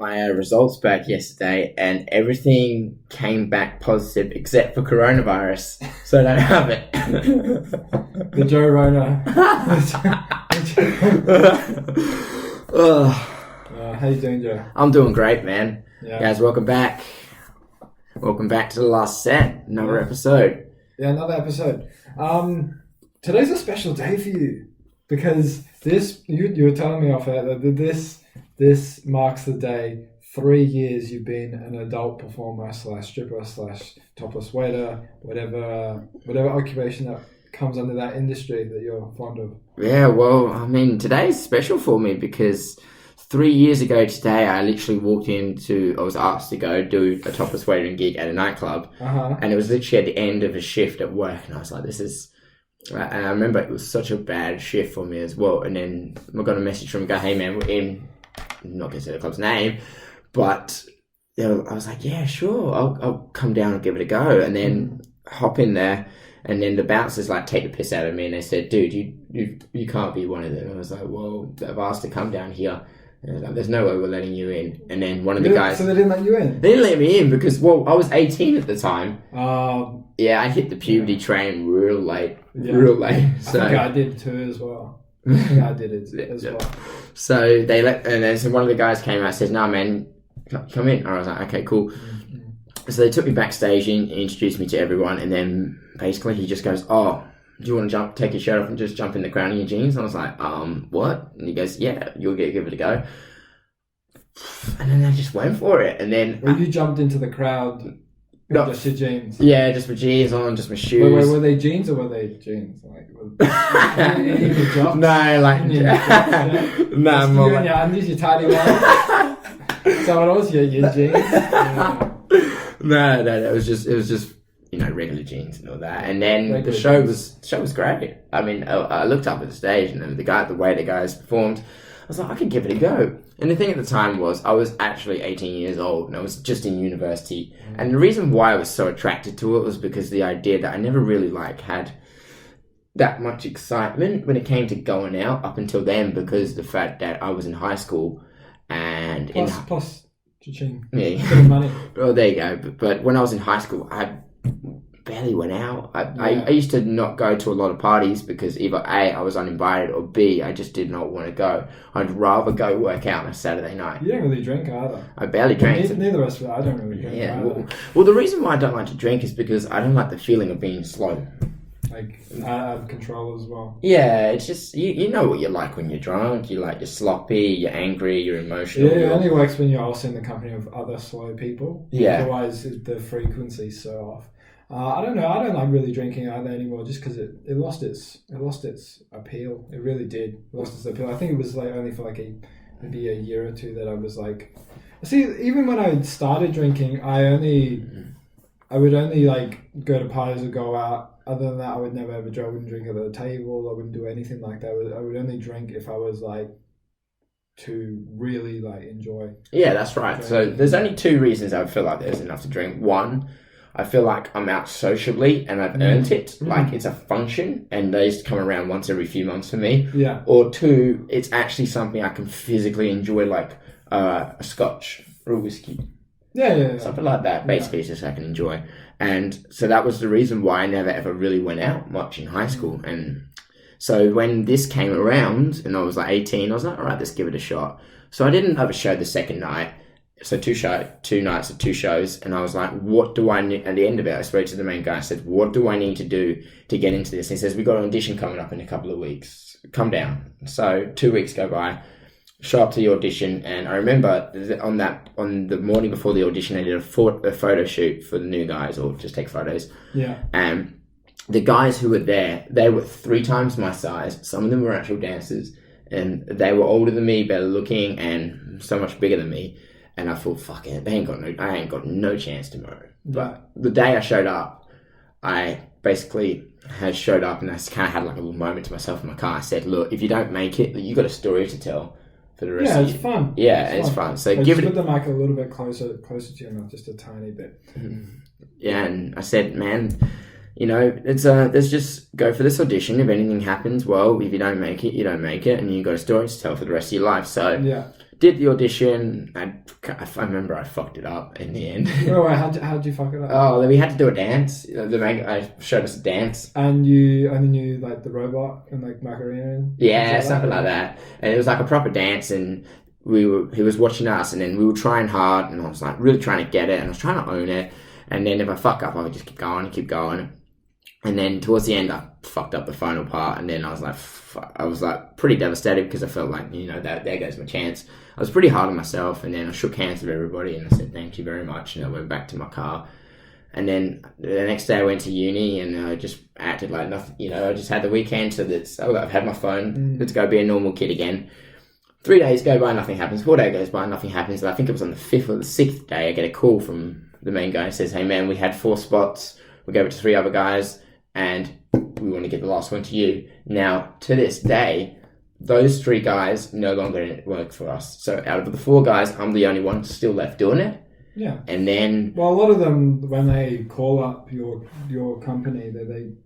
my results back yesterday, and everything came back positive except for coronavirus. So I don't have it. The Joe Rona. How you doing, Joe? I'm doing great, man. Yeah. Guys, welcome back. Welcome back to the last set. Another episode. Yeah, another episode. Today's a special day for you because you were telling me off air that this marks the day 3 years you've been an adult performer / stripper / topless waiter, whatever occupation that comes under that industry that you're fond of. Yeah, well, I mean, today's special for me because 3 years ago today, I literally I was asked to go do a topless waitering gig at a nightclub. And it was literally at the end of a shift at work. And I was like, and I remember it was such a bad shift for me as well. And then I got a message from a guy, hey man, we're in, I'm not going to say the club's name, but I was like, yeah, sure, I'll come down and give it a go. And then hop in there. And then the bouncers take the piss out of me. And they said, dude, you can't be one of them. And I was like, well, I've asked to come down here. And like, there's no way we're letting you in. And then one of the guys... So they didn't let you in? They didn't let me in because, well, I was 18 at the time. Yeah, I hit the puberty train real late. Yeah. Real late. So, I think I did too as well. I did it as well. So they and then one of the guys came out and said, nah, man, come in. And I was like, okay, cool. So they took me backstage and introduced me to everyone. And then basically he just goes, oh... do you want to take your shirt off and just jump in the crowd in your jeans? And I was like, what? And he goes, yeah, you'll give it a go. And then I just went for it. And then... Well, you jumped into the crowd with just your jeans? Yeah, just my jeans on, just my shoes. Wait, were they jeans or were they jeans? No, No, more you and your undies, your tidy ones. So it was your jeans? Yeah. No, it was just regular jeans and all that. And then the show was great. I mean, I looked up at the stage and then the way the guys performed, I was like, I could give it a go. And the thing at the time was I was actually 18 years old and I was just in university. And the reason why I was so attracted to it was because the idea that I never really had that much excitement when it came to going out up until then, because the fact that I was in high school and plus cha-ching. Yeah. Money. Well, there you go. But when I was in high school, I barely went out. I used to not go to a lot of parties because either A, I was uninvited, or B, I just did not want to go. I'd rather go work out on a Saturday night. You don't really drink either. I barely drank. Neither of us, I don't really drink either. Well, the reason why I don't like to drink is because I don't like the feeling of being slow. Out of control as well. Yeah, it's just, you know what you're like when you're drunk. You're sloppy, you're angry, you're emotional. Yeah, it only works when you're also in the company of other slow people. Yeah. Otherwise, the frequency's so off. I don't know. I don't like really drinking either anymore, just because it lost its appeal. It really did. It lost its appeal. I think it was only for maybe a year or two that I was see, even when I started drinking, I would only go to parties or go out. Other than that, I would never ever drink. I wouldn't drink at the table. I wouldn't do anything like that. I would only drink if I was to really enjoy. Yeah, that's right. So there's only two reasons I feel like there's enough to drink. One, I feel like I'm out socially and I've earned it. It's a function and they just come around once every few months for me. Yeah. Or two, it's actually something I can physically enjoy, a scotch or a whiskey. Yeah. Something like that. Basically, it's just I can enjoy. And so that was the reason why I never ever really went out much in high school. And so when this came around and I was 18, I was like, all right, let's give it a shot. So I didn't have a show the second night. So 2 nights of 2 shows. And I was like, what do I need? At the end of it, I spoke to the main guy. I said, what do I need to do to get into this? And he says, we've got an audition coming up in a couple of weeks. Come down. So 2 weeks go by. Show up to the audition, and I remember on the morning before the audition, they did a photo shoot for the new guys, or just take photos. Yeah. And the guys who were there, they were 3 times my size. Some of them were actual dancers, and they were older than me, better looking, and so much bigger than me. And I thought, fuck it, I ain't got no chance tomorrow. But the day I showed up, I basically had showed up, and I kind of had a little moment to myself in my car. I said, look, if you don't make it, you got a story to tell. For the rest of it's fun. Yeah, it's fun. So give it. Put the mic a little bit closer to your mouth, just a tiny bit. Yeah, and I said, man, let's just go for this audition. If anything happens, well, if you don't make it, you don't make it, and you got a story to tell for the rest of your life. So did the audition, and I remember I fucked it up in the end. Oh, wait, how'd you fuck it up? Oh, we had to do a dance. The main guy showed us a dance. And you only knew like the robot and like Macarena? And yeah, something like that. And it was like a proper dance, and he was watching us, and then we were trying hard, and I was like really trying to get it, and I was trying to own it. And then if I fuck up, I would just keep going. And then towards the end, I fucked up the final part, and then I was like, pretty devastated because I felt like, that there goes my chance. I was pretty hard on myself, and then I shook hands with everybody, and I said thank you very much, and I went back to my car. And then the next day I went to uni, and I just acted like nothing. I just had the weekend, so I've had my phone. Let's go be a normal kid again. 3 days go by, nothing happens. 4 days goes by, nothing happens. And I think it was on the 5th or the 6th day, I get a call from the main guy. He says, hey man, we had 4 spots. We gave it to 3 other guys, and we want to get the last one to you. Now, to this day, those 3 guys no longer work for us. So out of the 4 guys, I'm the only one still left doing it. Yeah. And then... Well, a lot of them, when they call up your company,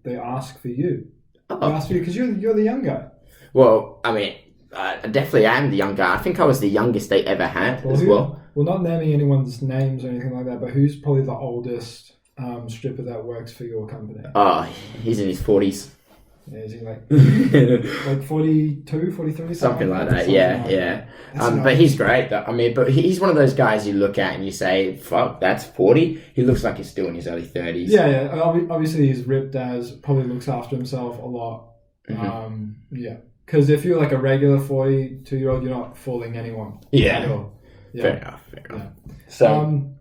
they ask for you. They ask for you because you're the young guy. Well, I mean, I definitely am the young guy. I think I was the youngest they ever had well. Well, not naming anyone's names or anything like that, but who's probably the oldest stripper that works for your company? Oh, he's in his 40s. Yeah, is he like 42, 43? Something like that, yeah. But he's great. But he's one of those guys you look at and you say, fuck, that's 40? He looks like he's still in his early 30s. Yeah. Obviously, he's ripped as, probably looks after himself a lot. Mm-hmm. Yeah. Because if you're like a regular 42-year-old, you're not fooling anyone. Yeah. At all. Yeah. Fair enough. Yeah. So,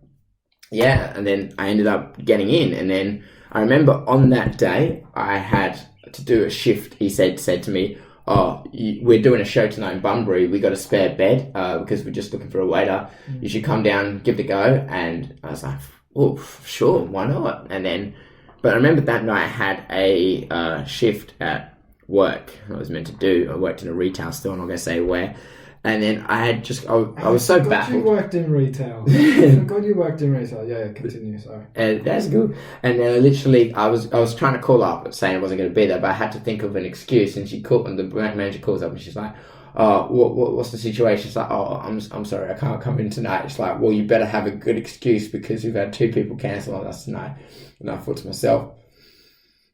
and then I ended up getting in. And then I remember on that day, I had to do a shift. He said to me, we're doing a show tonight in Bunbury. We got a spare bed because we're just looking for a waiter. You should come down, give it a go. And I was like, oh, sure, why not? But I remember that night I had a shift at work I was meant to do. I worked in a retail store, I'm not going to say where. And then I had I was so baffled. You worked in retail. I forgot you worked in retail. Yeah, continue, sorry. That's good. And then literally, I was trying to call up saying I wasn't going to be there, but I had to think of an excuse. And the manager calls up and she's like, what's the situation? It's like, I'm sorry, I can't come in tonight. It's like, well, you better have a good excuse because we've had 2 people cancel on us tonight. And I thought to myself,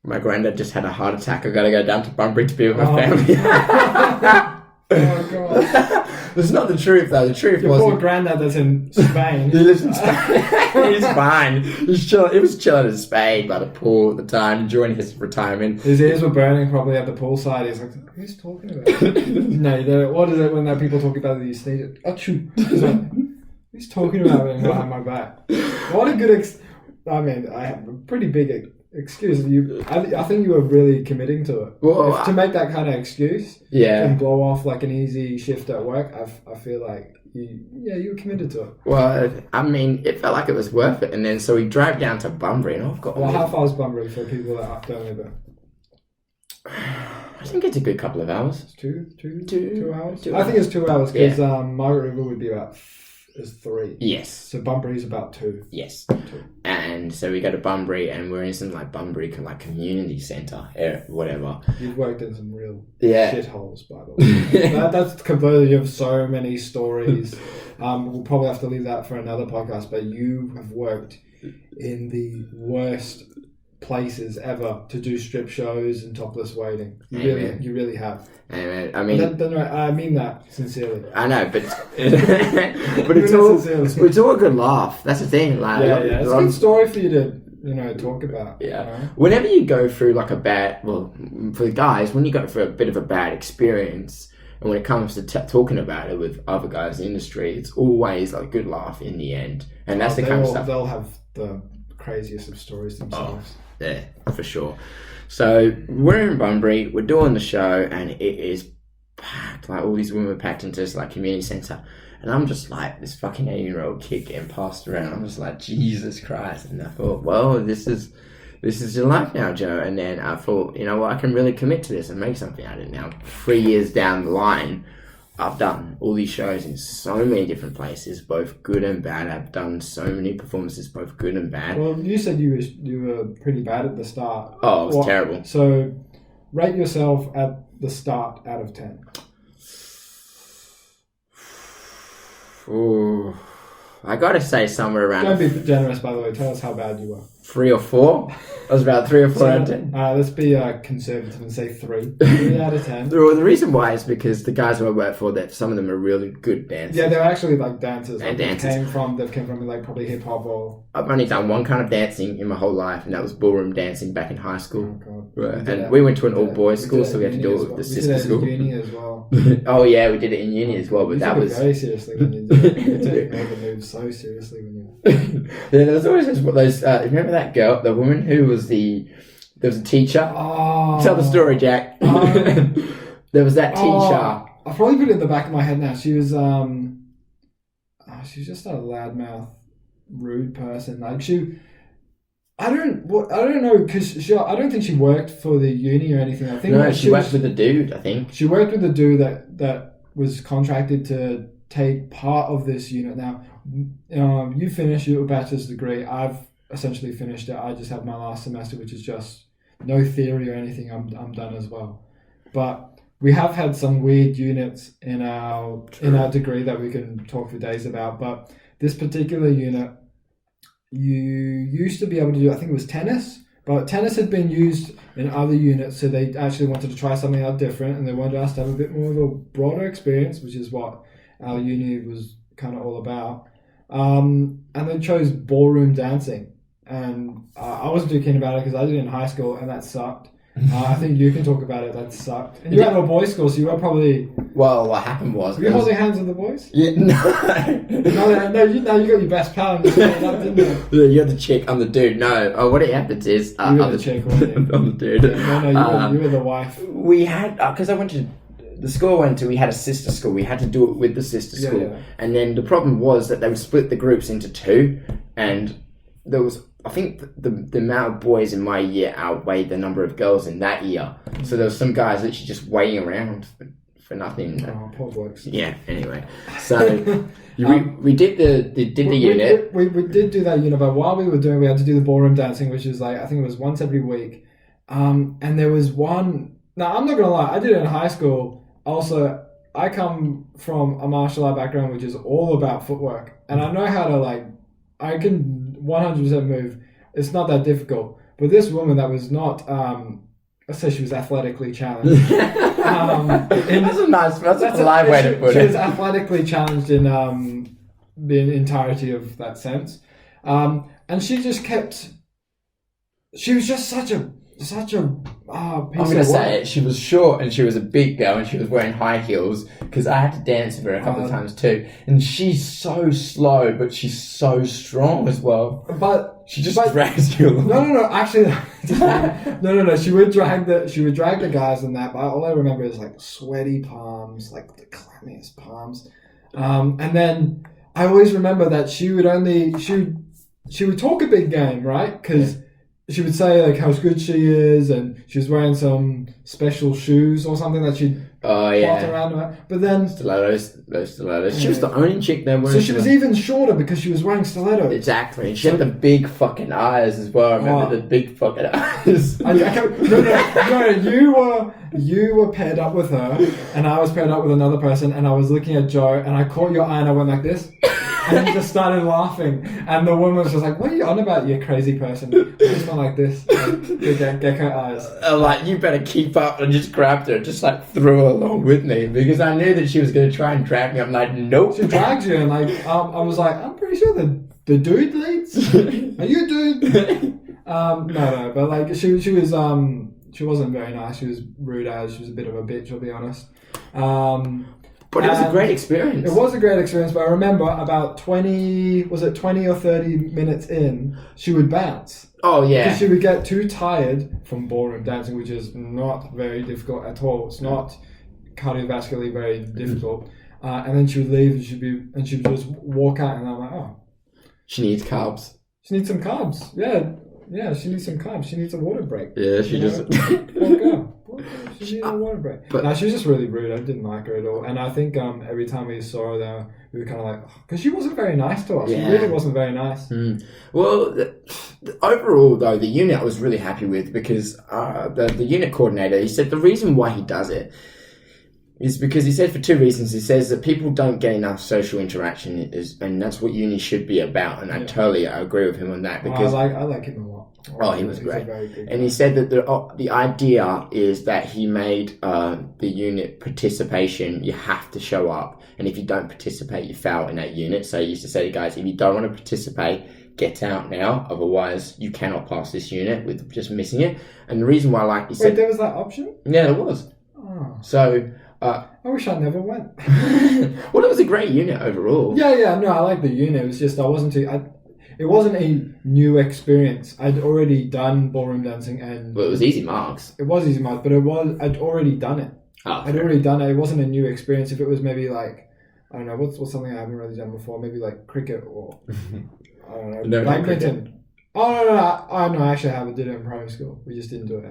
my granddad just had a heart attack. I got to go down to Bunbury to be with my family. Oh, God. That's not the truth, though. The truth was... Your poor granddad that's in Spain. He lives in Spain. He's fine. He was chilling in Spain by the pool at the time, enjoying his retirement. His ears were burning probably at the poolside. He's like, who's talking about? No, what is it when people talk about these things? He's like, who's talking about me behind my back? What a good... I have a pretty big... excuse you. I think you were really committing to it. Well, to make that kind of excuse, and blow off like an easy shift at work. I feel like you were committed to it. Well, it felt like it was worth it. And then so we drove down to Bunbury, and I've got. Well, how far is Bunbury for people that don't live there? I think it's a good couple of hours. It's 2 hours. 2 I think it's 2 hours because Margaret River would be about. Is 3. Yes. So Bunbury's about 2. Yes. 2. And so we go to Bunbury, and we're in some Bunbury community centre, whatever. You've worked in some real shitholes, by the way. That's completely. You have so many stories. We'll probably have to leave that for another podcast. But you have worked in the worst places ever to do strip shows and topless waiting. You really have. Amen. I mean that sincerely. I know, but it's all a good laugh. That's the thing. It's a good story for you to talk about. Yeah. Whenever you go through for the guys, when you go through a bit of a bad experience, and when it comes to talking about it with other guys in the industry, it's always a good laugh in the end. And that's the kind of stuff. They'll have the craziest of stories themselves. Yeah, for sure. So we're in Bunbury, we're doing the show, and it is packed. All these women are packed into this community centre. And I'm just this fucking 18-year-old kid getting passed around. I'm just like, Jesus Christ. And I thought, well, this is your life now, Joe. And then I thought, you know what, I can really commit to this and make something out of it now. 3 years down the line, I've done all these shows in so many different places, both good and bad. I've done so many performances, both good and bad. Well, you said you were pretty bad at the start. Oh, it was terrible. So, rate yourself at the start out of 10. Ooh, I gotta say somewhere around. Don't be generous, by the way. Tell us how bad you were. 3 or 4. I was about 3 or 4 out of 10. Let's be conservative and say 3. 3 out of 10. Well, the reason why is because the guys who I work for, that some of them are really good dancers. Yeah, they're actually like dancers. And like dancers. They've come from like probably hip hop or. I've only done one kind of dancing in my whole life, and that was ballroom dancing back in high school. Oh God. And we went to an all-boys school, so we had to do it with the sister school. We did it in uni as well. Oh yeah, we did it in uni as well, but that was very seriously when you do it. You take all the moves so seriously when you. Yeah, there was always those. Remember that girl, the woman who was there was a teacher. Oh. Tell the story, Jack. There was that teacher. I'll probably put it in the back of my head now. She was just a loudmouth, rude person. Like I don't know, because I don't think she worked for the uni or anything. I think she worked with a dude. I think she worked with a dude that was contracted to take part of this unit. Now, you finished your bachelor's degree. I've essentially finished it. I just have my last semester, which is just no theory or anything. I'm done as well. But we have had some weird units in our degree that we can talk for days about. But this particular unit, you used to be able to do, I think it was tennis, but tennis had been used in other units, so they actually wanted to try something out different, and they wanted us to have a bit more of a broader experience, which is what our uni was kind of all about. And they chose ballroom dancing, and I wasn't too keen about it because I did it in high school, and that sucked. I think you can talk about it. That sucked. And you were at a boys' school, so you were probably. Well, what happened was. Were you holding hands with the boys? Yeah, no. You got your best pal in the school, didn't you? You're the chick. I'm the dude. No. What happens is. You were the chick, weren't you? I'm the dude. Yeah, you were the wife. We had because I went to. The school I went to, we had a sister school. We had to do it with the sister school. Yeah. And then the problem was that they would split the groups into 2. And there was, I think the amount of boys in my year outweighed the number of girls in that year. So there was some guys literally just waiting around for nothing. Oh, poor blokes. Yeah, anyway. So we did the unit. We did do that unit, but while we were doing it, we had to do the ballroom dancing, which is like, I think it was once every week. And there was one, now I'm not going to lie, I did it in high school. Also, I come from a martial art background, which is all about footwork. And I know how to, I can 100% move. It's not that difficult. But this woman that was not, let's say she was athletically challenged. That's a polite way to put it. She was athletically challenged in the entirety of that sense. And she just she was just such a piece I'm going to say it. She was short and she was a big girl and she was wearing high heels because I had to dance with her a couple of times too. And she's so slow, but she's so strong as well. But she just drags you along. No. Actually, no. She would drag the guys in that. But all I remember is sweaty palms, the clammiest palms. And then I always remember that she would talk a big game, right? Because she would say how good she is, and she was wearing some special shoes or something that she'd plot around about. But then stilettos. She was the only chick there wearing. So she was even shorter because she was wearing stilettos. Exactly, and she had the big fucking eyes as well. I remember the big fucking eyes. No. You were paired up with her, and I was paired up with another person, and I was looking at Joe, and I caught your eye, and I went like this. And he just started laughing, and the woman was just like, "What are you on about, you crazy person?" I just went like this, gecko eyes. You better keep up, and just grabbed her, just threw her along with me because I knew that she was going to try and drag me. I'm like, nope. She drags you, and I was like, I'm pretty sure the dude leads. Are you a dude? No, but she wasn't very nice. She was rude as. She was a bit of a bitch, I'll be honest. But it was a great experience. It was a great experience, but I remember about 20 or 30 minutes in, she would bounce. Oh, yeah. Because she would get too tired from ballroom dancing, which is not very difficult at all. It's not cardiovascularly very difficult. And then she would leave and she would just walk out, and I'm like, oh. She needs carbs. She needs some carbs. Yeah, she needs some carbs. She needs a water break. Yeah, she just... Poor girl. She needed a water break. But she was just really rude. I didn't like her at all. And I think every time we saw her there, we were kind of like... Because she wasn't very nice to us. Yeah. She really wasn't very nice. Well, overall, though, the unit I was really happy with because the unit coordinator, he said the reason why he does it... is because he said for two reasons. He says that people don't get enough social interaction, and that's what uni should be about. And I agree with him on that because I like him a lot. He was great. And he said that the idea is that he made the unit participation. You have to show up, and if you don't participate, you fail in that unit. So he used to say to guys, if you don't want to participate, get out now. Otherwise, you cannot pass this unit with just missing it. And the reason why, like he said, there was that option. Yeah, there was. Oh. So. I wish I never went. Well, it was a great unit overall. Yeah, no, I like the unit. It was just it wasn't a new experience. I'd already done ballroom dancing, and well, it was easy marks. It was easy marks, but I'd already done it. I'd already done it. It wasn't a new experience. If it was maybe like, I don't know, what's something I haven't really done before? Maybe like cricket or I don't know, badminton. Oh no! Actually, I haven't. Did it in primary school. We just didn't do it.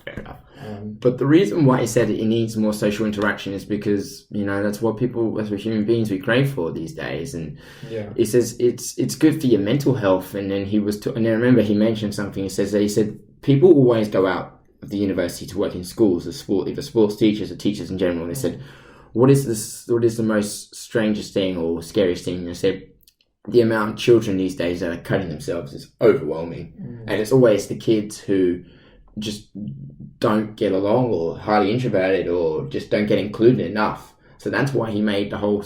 Fair enough. But the reason why he said it needs more social interaction is because that's what human beings we crave for these days. And he says it's good for your mental health. And then and I remember he mentioned something. He said people always go out of the university to work in schools as either sports teachers or teachers in general. And they said, what is the most strangest thing or scariest thing? And they said, the amount of children these days that are cutting themselves is overwhelming. And it's always the kids who just don't get along or highly introverted or just don't get included enough. So that's why he made the whole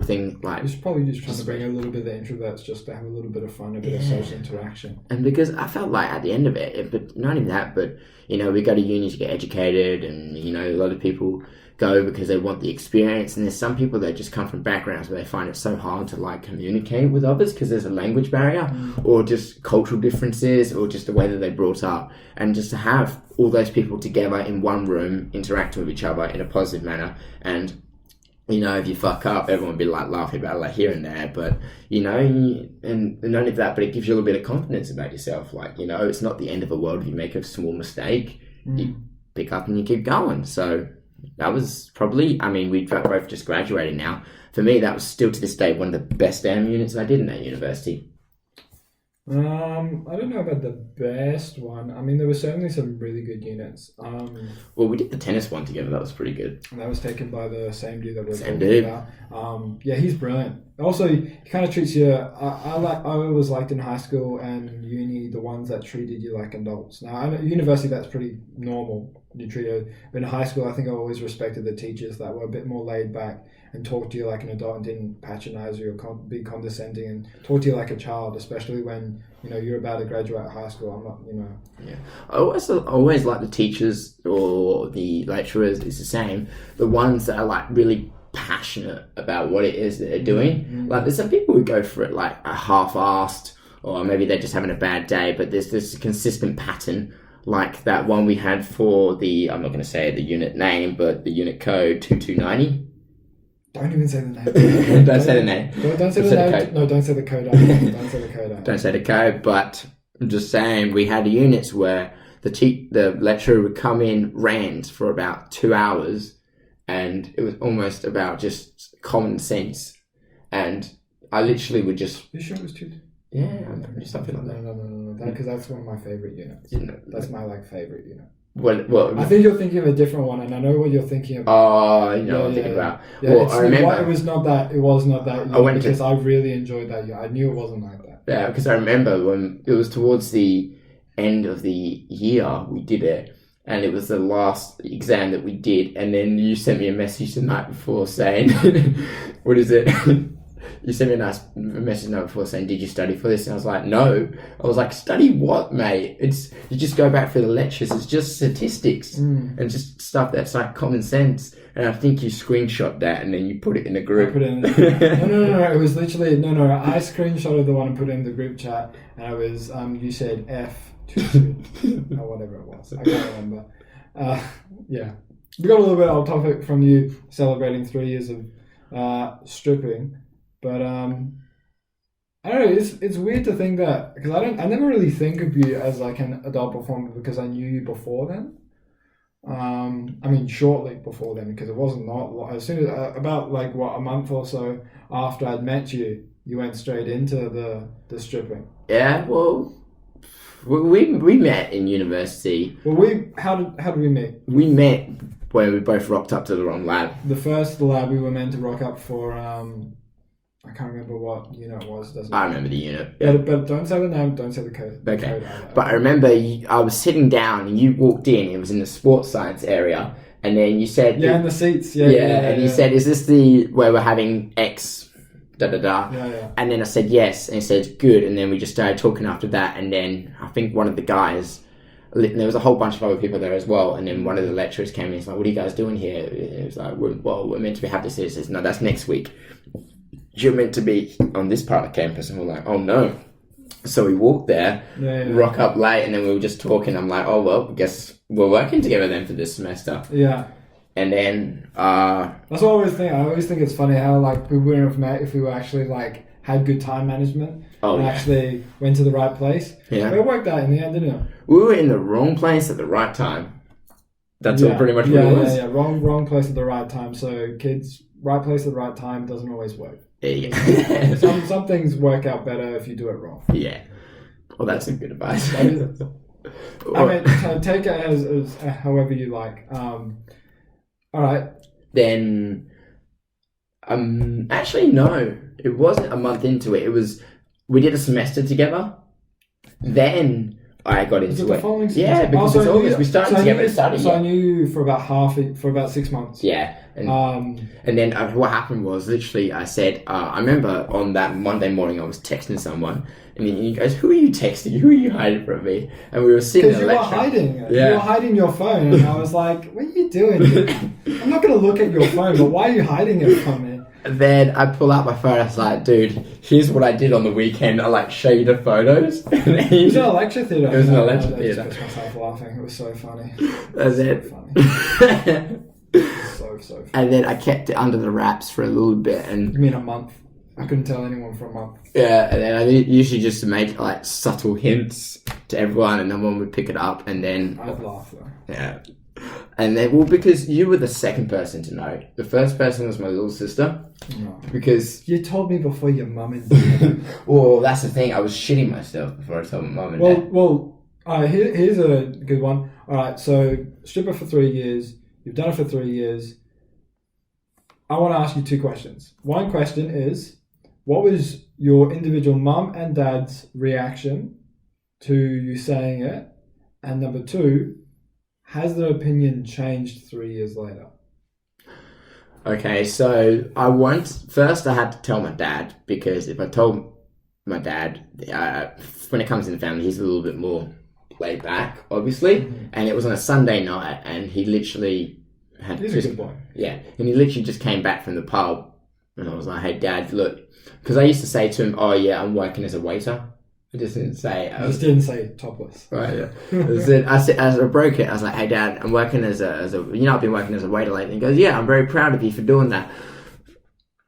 thing like... He's probably just trying to bring a little bit of the introverts just to have a little bit of fun, a bit of social interaction. And because I felt like at the end of it, but not even that, but, we go to uni to get educated and, a lot of people go because they want the experience, and there's some people that just come from backgrounds where they find it so hard to like communicate with others because there's a language barrier or just cultural differences or just the way that they're brought up, and just to have all those people together in one room interacting with each other in a positive manner. And if you fuck up, everyone will be like laughing about it like here and there, but and not only that, but it gives you a little bit of confidence about yourself. Like, it's not the end of the world if you make a small mistake. You pick up and you keep going. So that was probably, we both just graduated now. For me, that was still to this day one of the best damn units I did in that university. I don't know about the best one. There were certainly some really good units. Well, we did the tennis one together. That was pretty good. And that was taken by the same dude that we're talking about. Yeah, he's brilliant. Also, he kind of treats you... I always liked in high school and uni the ones that treated you like adults. Now, at university, that's pretty normal. You treat it. But in high school, I think I always respected the teachers that were a bit more laid back and talked to you like an adult and didn't patronize you or be condescending and talk to you like a child, especially when you're about to graduate high school. I'm not, Yeah, I always like the teachers or the lecturers. It's the same. The ones that are like really passionate about what it is that they're doing. Like there's some people who go for it like a half-assed, or maybe they're just having a bad day. But there's this consistent pattern. Like that one we had for I'm not going to say the unit name, but the unit code 2290. Don't even say the name. Don't say the name. Don't say the name. No, don't say the code. Don't say the code. Don't say the code. But I'm just saying, we had units where the lecturer would come in, rant for about 2 hours, and it was almost about just common sense. And I literally would just... You sure it was 2? Yeah, something like that. No. Because that's one of my favorite units. That's my favorite unit. Well, I think you're thinking of a different one, and I know what you're thinking about. Oh, what I'm thinking about. Yeah, well, I remember it was not that. It was not that. I really enjoyed that year. I knew it wasn't like that. Yeah, because I remember when it was towards the end of the year we did it, and it was the last exam that we did, and then you sent me a message the night before saying, "What is it?" You sent me a message the night before saying, "Did you study for this?" And I was like, "No." I was like, "Study what, mate? You just go back for the lectures. It's just statistics and just stuff that's like common sense." And I think you screenshot that and then you put it in the group. I put it in the No. It was literally I screenshotted the one and put it in the group chat, and it was you said F22 or whatever it was. I can't remember. Yeah, we got a little bit off topic from you celebrating 3 years of stripping. But I don't know. It's weird to think that, because I never really think of you as like an adult performer because I knew you before then. Shortly before then, because it wasn't not as soon as about like a month or so after I'd met you, you went straight into the stripping. Yeah, well, We met in university. Well, how did we meet? We met when we both rocked up to the wrong lab. The first lab we were meant to rock up for. I can't remember what unit it was. I remember the unit. Yeah, but don't say the name. Don't say the code. Okay. But I remember I was sitting down and you walked in. It was in the sports science area, and then you said, "Yeah, in the seats." Yeah, and you said, "Is this the where we're having X?" Yeah. And then I said yes, and he said good, and then we just started talking after that, and then I think one of the guys, there was a whole bunch of other people there as well, and then one of the lecturers came in, he's like, what are you guys doing here? It was like, we're meant to have this. He says, no, that's next week. You're meant to be on this part of campus, and we're like, oh no. So we walked there, rock up late, and then we were just talking. I'm like, oh well, I guess we're working together then for this semester. Yeah. And then that's what I always think. I always think it's funny how like we wouldn't have met if we were actually like had good time management and actually went to the right place. Yeah, it worked out in the end, didn't it? We were in the wrong place at the right time. That's all pretty much what it was. Yeah. Wrong place at the right time. So kids, right place at the right time doesn't always work. Yeah. some things work out better if you do it wrong. Yeah. Well, that's some good advice. I mean, take it as however you like. All right. Then, actually, no. It wasn't a month into it. We did a semester together. Then I got into the following semester? Yeah, because it's August. We started together at study. So I knew you for about 6 months. Yeah. And then what happened was literally I said, I remember on that Monday morning I was texting someone, and then he goes, who are you texting? Who are you hiding from me? And we were sitting in the lecture. Because you were hiding. Yeah. You were hiding your phone, and I was like, what are you doing? I'm not going to look at your phone, but why are you hiding it from me? And then I pull out my phone. I was like, dude, here's what I did on the weekend. I like show you the photos. It was in a lecture theatre. It was in a lecture theatre. I just pissed myself laughing. It was so funny. That's it. Funny. So funny. And then I kept it under the wraps for a little bit. And you mean a month? I couldn't tell anyone for a month. Yeah, and then I usually just make like subtle hints to everyone, and no one would pick it up. And then I'd laugh though. Yeah. And then, because you were the second person to know. The first person was my little sister. No. Because you told me before your mum and dad. Well, that's the thing. I was shitting myself before I told my mum and dad. Well, here's a good one. All right, so stripper for 3 years. You've done it for 3 years. I want to ask you 2 questions. One question is, what was your individual mum and dad's reaction to you saying it? And number 2, has their opinion changed 3 years later? Okay, so first I had to tell my dad, because if I told my dad, when it comes in the family, he's a little bit more laid back, obviously. Mm-hmm. And it was on a Sunday night, and he literally He's a good boy. Yeah, and he literally just came back from the pub, and I was like, hey Dad, look, because I used to say to him, oh yeah, I'm working as a waiter. I just didn't say. I just didn't say topless. Right. Yeah. I said, as I broke it, I was like, "Hey, Dad, I'm working as a. I've been working as a waiter lately." And he goes, "Yeah, I'm very proud of you for doing that."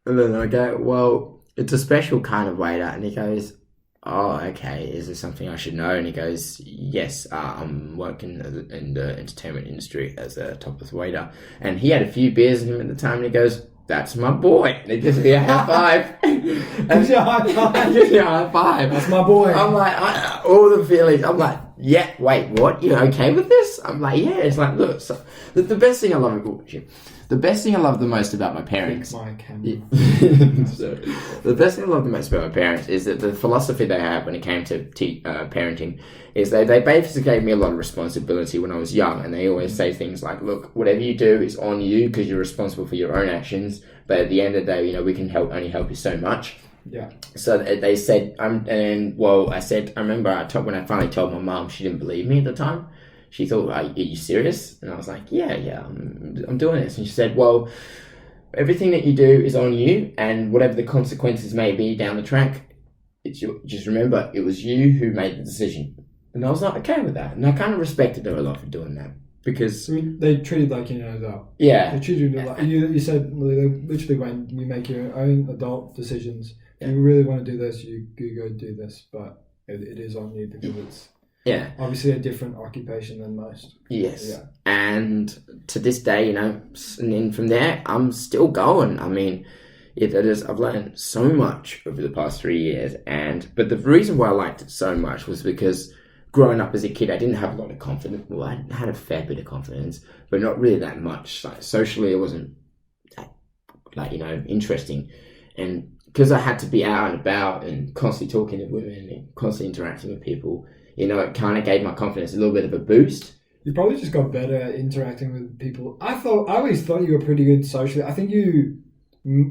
And then I go, "Well, it's a special kind of waiter." And he goes, "Oh, okay. Is there something I should know?" And he goes, "Yes, I'm working in the entertainment industry as a topless waiter." And he had a few beers in him at the time, and he goes, "That's my boy." And he gives me a high five. Gives you a high five. Gives me a high five. That's my boy. I'm like, all the feelings. I'm like, yeah, wait, what? You're okay with this? I'm like, yeah. It's like, look, so the best thing I love, the best thing I love the most about my parents. My camera. The best thing I love the most about my parents is that the philosophy they have when it came to parenting is they basically gave me a lot of responsibility when I was young, and they always say things like, look, whatever you do is on you because you're responsible for your own actions, but at the end of the day, we can only help you so much. Yeah. So they said, I remember when I finally told my mom, she didn't believe me at the time. She thought, are you serious? And I was like, yeah, I'm doing this. And she said, well, everything that you do is on you, and whatever the consequences may be down the track, just remember, it was you who made the decision. And I was like, okay with that. And I kind of respected her a lot for doing that, because they treated like that. Yeah. They treated you like, you said literally, when you make your own adult decisions, if you really want to do this, you go do this, but it is on you because it's obviously a different occupation than most. Yes. Yeah. And to this day, and then from there, I'm still going. I mean, I've learned so much over the past 3 years, but the reason why I liked it so much was because growing up as a kid, I didn't have a lot of confidence. Well, I had a fair bit of confidence, but not really that much. Like socially, it wasn't that, like, interesting. And because I had to be out and about and constantly talking to women and constantly interacting with people, it kind of gave my confidence a little bit of a boost. You probably just got better at interacting with people. I always thought you were pretty good socially. I think you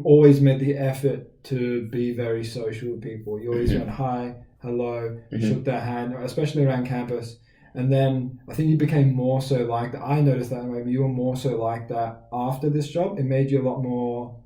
always made the effort to be very social with people. You always went hi, hello, shook their hand, especially around campus. And then I think you became more so like that. I noticed that maybe you were more so like that after this job. It made you a lot more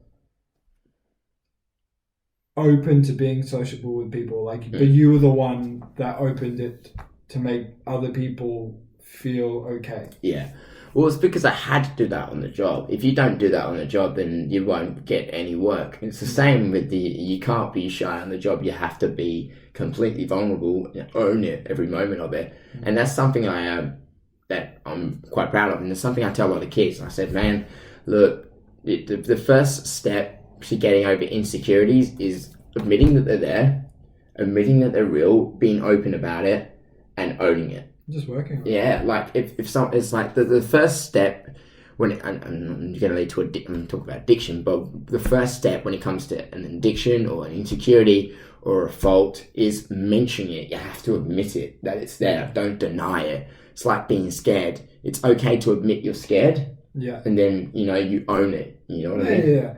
open to being sociable with people. But you were the one that opened it to make other people feel okay. Yeah. Well, it's because I had to do that on the job. If you don't do that on the job, then you won't get any work. It's the same with you can't be shy on the job. You have to be completely vulnerable, own it every moment of it. And that's something that I'm quite proud of. And it's something I tell a lot of kids. I said, man, look, the first step to getting over insecurities is admitting that they're there, admitting that they're real, being open about it, and owning it. Just working. Yeah, like if some, it's like the first step when I'm going to lead to I'm talk about addiction, but the first step when it comes to an addiction or an insecurity or a fault is mentioning it. You have to admit it, that it's there. Don't deny it. It's like being scared. It's okay to admit you're scared. Yeah. And then you own it. You know what I mean? Yeah.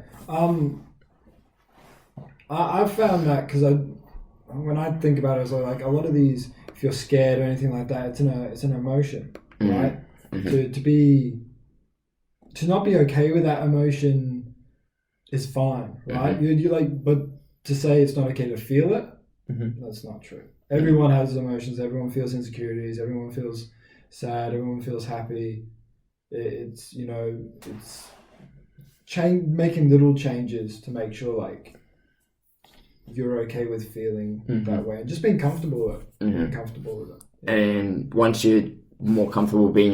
I've found that because when I think about it, it's like a lot of these. If you're scared or anything like that, it's an emotion, right? To not be okay with that emotion is fine, right? You but to say it's not okay to feel it, that's not true. Everyone has emotions. Everyone feels insecurities. Everyone feels sad. Everyone feels happy. It's making little changes to make sure you're okay with feeling that way and just being comfortable with it. Being comfortable with it. Yeah. And once you're more comfortable being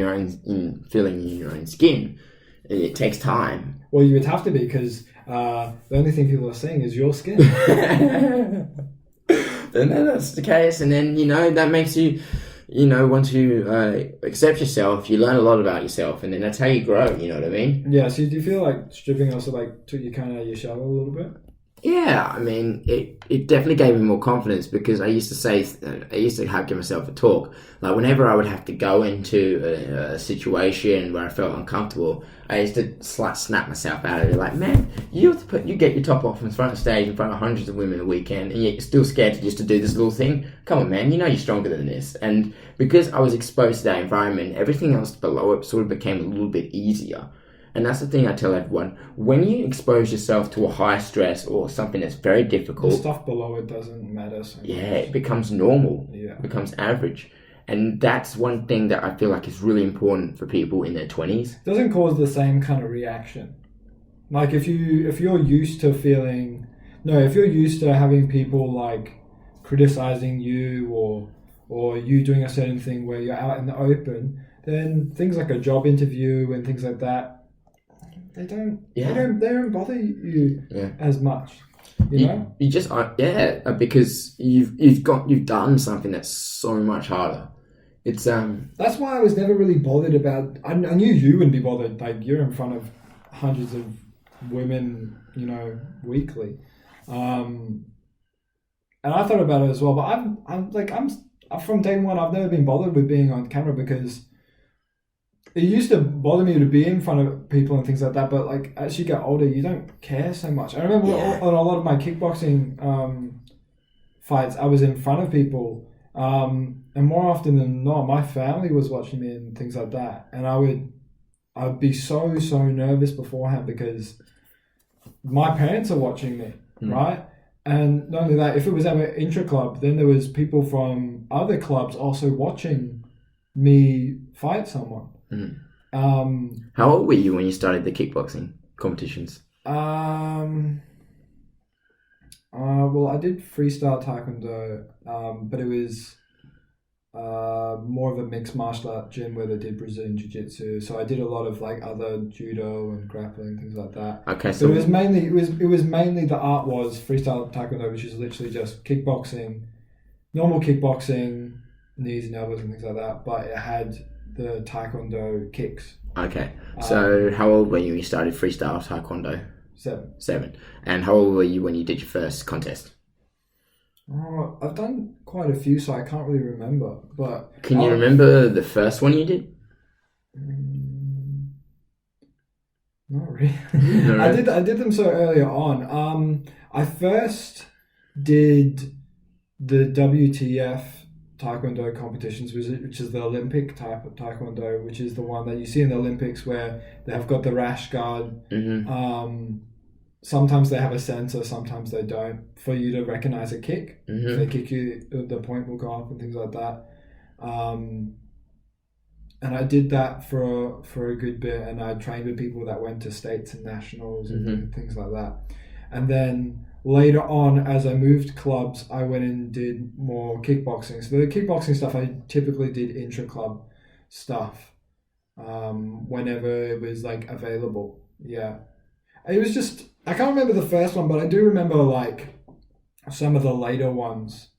feeling in your own skin, it takes time. Well, you would have to be because the only thing people are seeing is your skin. Then that's the case, and then that makes you. Once you accept yourself, you learn a lot about yourself, and then that's how you grow. You know what I mean? Yeah. So do you feel like stripping also took you kind of out of your shell a little bit? Yeah, I mean, it definitely gave me more confidence because I used to give myself a talk. Like whenever I would have to go into a situation where I felt uncomfortable, I used to snap myself out of it. Like, man, you get your top off in front of stage in front of hundreds of women a weekend, and yet you're still scared to do this little thing. Come on, man, you're stronger than this. And because I was exposed to that environment, everything else below it sort of became a little bit easier. And that's the thing I tell everyone. When you expose yourself to a high stress or something that's very difficult... The stuff below it doesn't matter so much. It becomes normal. Yeah. It becomes average. And that's one thing that I feel like is really important for people in their 20s. It doesn't cause the same kind of reaction. Like if you're used to feeling... No, if you're used to having people criticizing you or you doing a certain thing where you're out in the open, then things like a job interview and things like that, they don't bother you as much. You know? You just because you've done something that's so much harder. It's That's why I was never really bothered about. I knew you wouldn't be bothered. You're in front of hundreds of women, weekly, and I thought about it as well. But I'm from day one. I've never been bothered with being on camera because. It used to bother me to be in front of people and things like that, but as you get older, you don't care so much. I remember on a lot of my kickboxing fights, I was in front of people, and more often than not, my family was watching me and things like that, and I'd be so nervous beforehand because my parents are watching me, right? And not only that, if it was at an intra club, then there was people from other clubs also watching me fight someone. How old were you when you started the kickboxing competitions? Well, I did freestyle Taekwondo, but it was more of a mixed martial art gym where they did Brazilian Jiu-Jitsu. So I did a lot of other judo and grappling, things like that. Okay, so it was mainly the art was freestyle Taekwondo, which is literally just kickboxing, normal kickboxing, knees and elbows and things like that, but it had the Taekwondo kicks. Okay. So how old were you when you started freestyle Taekwondo? 7. 7. And how old were you when you did your first contest? Oh, I've done quite a few, so I can't really remember. But can you remember the first one you did? Not really. I did them so earlier on. I first did the WTF Taekwondo Competitions, which is the Olympic type of Taekwondo, which is the one that you see in the Olympics where they have got the rash guard. Sometimes they have a sensor, sometimes they don't, for you to recognize a kick. If they kick you, the point will go up and things like that. And I did that for a good bit, and I trained with people that went to states and nationals and things like that. And then later on, as I moved clubs, I went and did more kickboxing. So the kickboxing stuff, I typically did intra-club stuff whenever it was like available. Yeah. It was just, I can't remember the first one, but I do remember like some of the later ones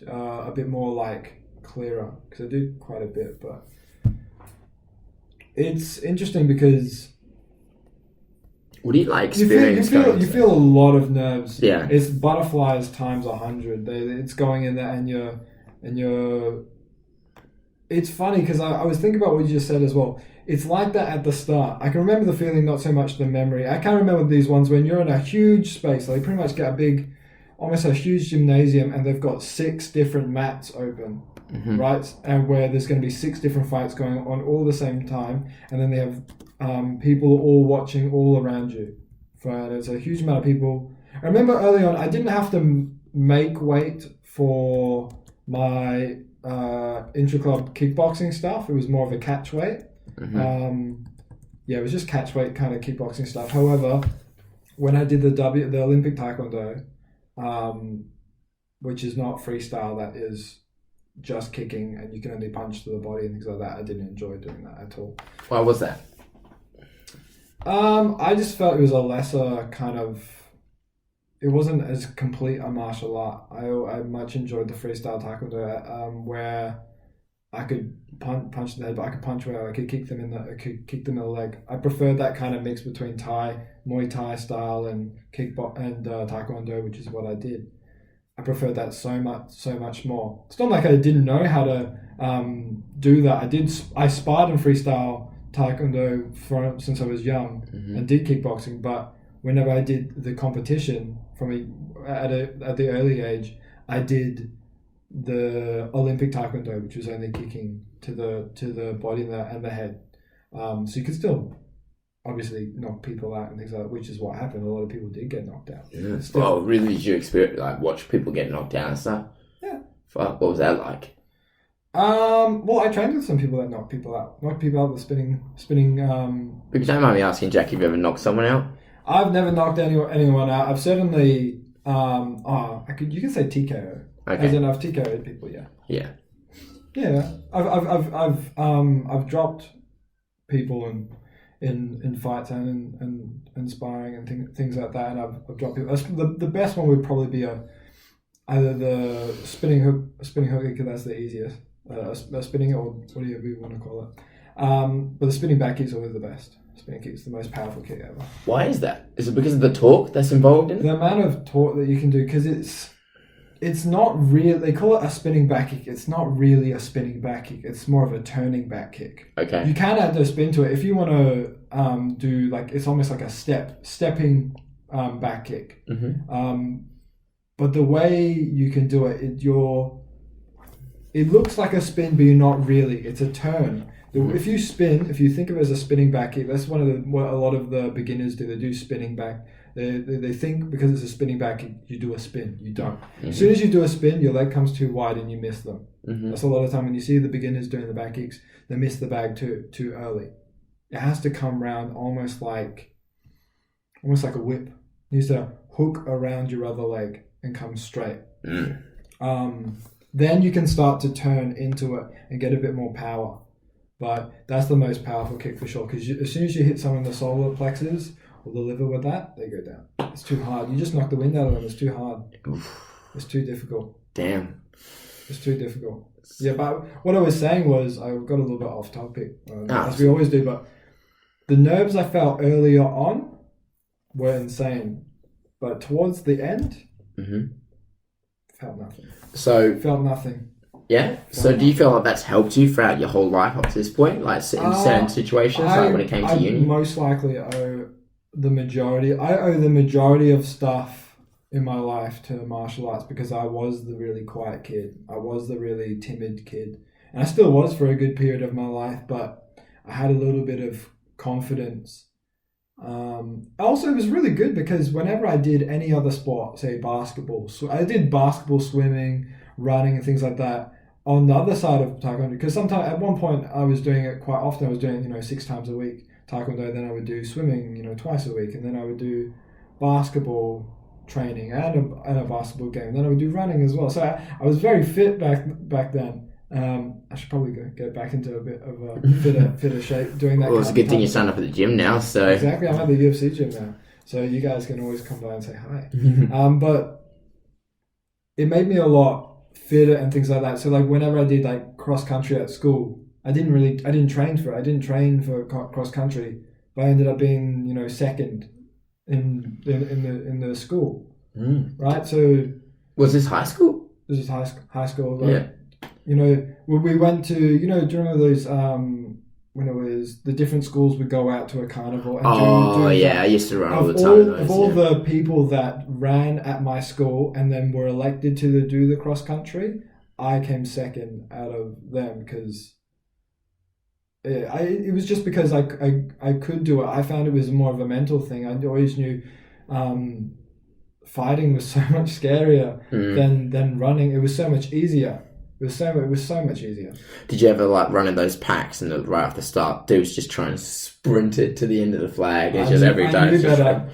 a bit more like clearer, because I did quite a bit. But it's interesting because what do you like experience? You feel a lot of nerves. Yeah, it's butterflies times 100. It's going in there, and you're. It's funny because I was thinking about what you just said as well. It's like that at the start. I can remember the feeling, not so much the memory. I can't remember these ones when you're in a huge space. They pretty much get almost a huge gymnasium, and they've got 6 different mats open, right? And where there's going to be 6 different fights going on all the same time, and then they have people all watching all around you. There's a huge amount of people. I remember early on, I didn't have to make weight for my intra-club kickboxing stuff. It was more of a catch weight. It was just catch weight kind of kickboxing stuff. However, when I did the Olympic Taekwondo, which is not freestyle, that is just kicking, and you can only punch to the body and things like that, I didn't enjoy doing that at all. Why was that? I just felt it was a lesser kind of. It wasn't as complete a martial art. I much enjoyed the freestyle Taekwondo, where I could punch in the head, but I could punch where I could kick them in the leg. I preferred that kind of mix between Muay Thai style and Taekwondo, which is what I did. I preferred that so much more. It's not like I didn't know how to do that. I sparred in freestyle Taekwondo since I was young and did kickboxing, but whenever I did the competition at the early age, I did the Olympic Taekwondo, which was only kicking to the body and the head. So you could still obviously knock people out and things like that, which is what happened. A lot of people did get knocked out. Yeah. Well, really, did you watch people get knocked out and stuff? Yeah. Fuck, what was that like? Well, I trained with some people that knocked people out with spinning. If you don't mind me asking, Jack, have you ever knocked someone out? I've never knocked anyone out. I've certainly, you can say TKO. Okay. As in, I've TKO'd people, yeah. Yeah. Yeah, I've dropped people in fights and sparring and things like that, and I've dropped people. The best one would probably be either the spinning hook kick. That's the easiest. A spinning, or whatever you want to call it. But the spinning back kick is always the best. Spinning kick is the most powerful kick ever. Why is that? Is it because of the torque that's involved in it? The amount of torque that you can do, because it's not real. They call it a spinning back kick. It's not really a spinning back kick. It's more of a turning back kick. Okay. You can add the spin to it if you want to do it's almost like a stepping back kick. But the way you can do it, it looks like a spin, but you're not really. It's a turn. If you think of it as a spinning back kick, that's what a lot of the beginners do. They do spinning back. They think because it's a spinning back kick, you do a spin. You don't. As soon as you do a spin, your leg comes too wide and you miss them. That's a lot of time when you see the beginners doing the back kicks, they miss the bag too early. It has to come round almost like a whip. It needs to hook around your other leg and come straight. Then you can start to turn into it and get a bit more power. But that's the most powerful kick for sure, because as soon as you hit someone in the solar plexus or the liver with that, they go down. It's too hard. You just knock the wind out of them. It's too hard. Oof. It's too difficult. Damn. It's too difficult. Yeah, but what I was saying was, I got a little bit off topic, as we always do, but the nerves I felt earlier on were insane. But towards the end, felt nothing. Felt nothing. Yeah. So do you feel like that's helped you throughout your whole life up to this point, like in certain situations, like when it came to uni? Most likely owe the majority of stuff in my life to martial arts, because I was the really quiet kid. I was the really timid kid, and I still was for a good period of my life. But I had a little bit of confidence. Also, it was really good because whenever I did any other sport, say basketball, so I did basketball, swimming, running, and things like that. On the other side of Taekwondo, because sometimes at one point I was doing it quite often. I was doing 6 times a week Taekwondo. Then I would do swimming twice a week, and then I would do basketball training and a basketball game. Then I would do running as well. So I was very fit back then. I should probably get back into a bit of a fitter shape doing that. Well, it's a good thing you signed up at the gym now. So exactly, I'm at the UFC gym now, so you guys can always come by and say hi. But it made me a lot fitter and things like that. So like whenever I did like cross country at school, I didn't train for it. I didn't train for cross country, but I ended up being second in the school. Right. So was this high school? This is high school. Like, yeah. We went to, do you remember those, when it was the different schools would go out to a carnival? And I used to run all the time. Of all the people that ran at my school and then were elected to do the cross country, I came second out of them because it was just because I could do it. I found it was more of a mental thing. I always knew fighting was so much scarier than running. It was so much easier. It was so much easier. Did you ever run in those packs and right off the start, dudes just trying to sprint it to the end of the flag? It's every time.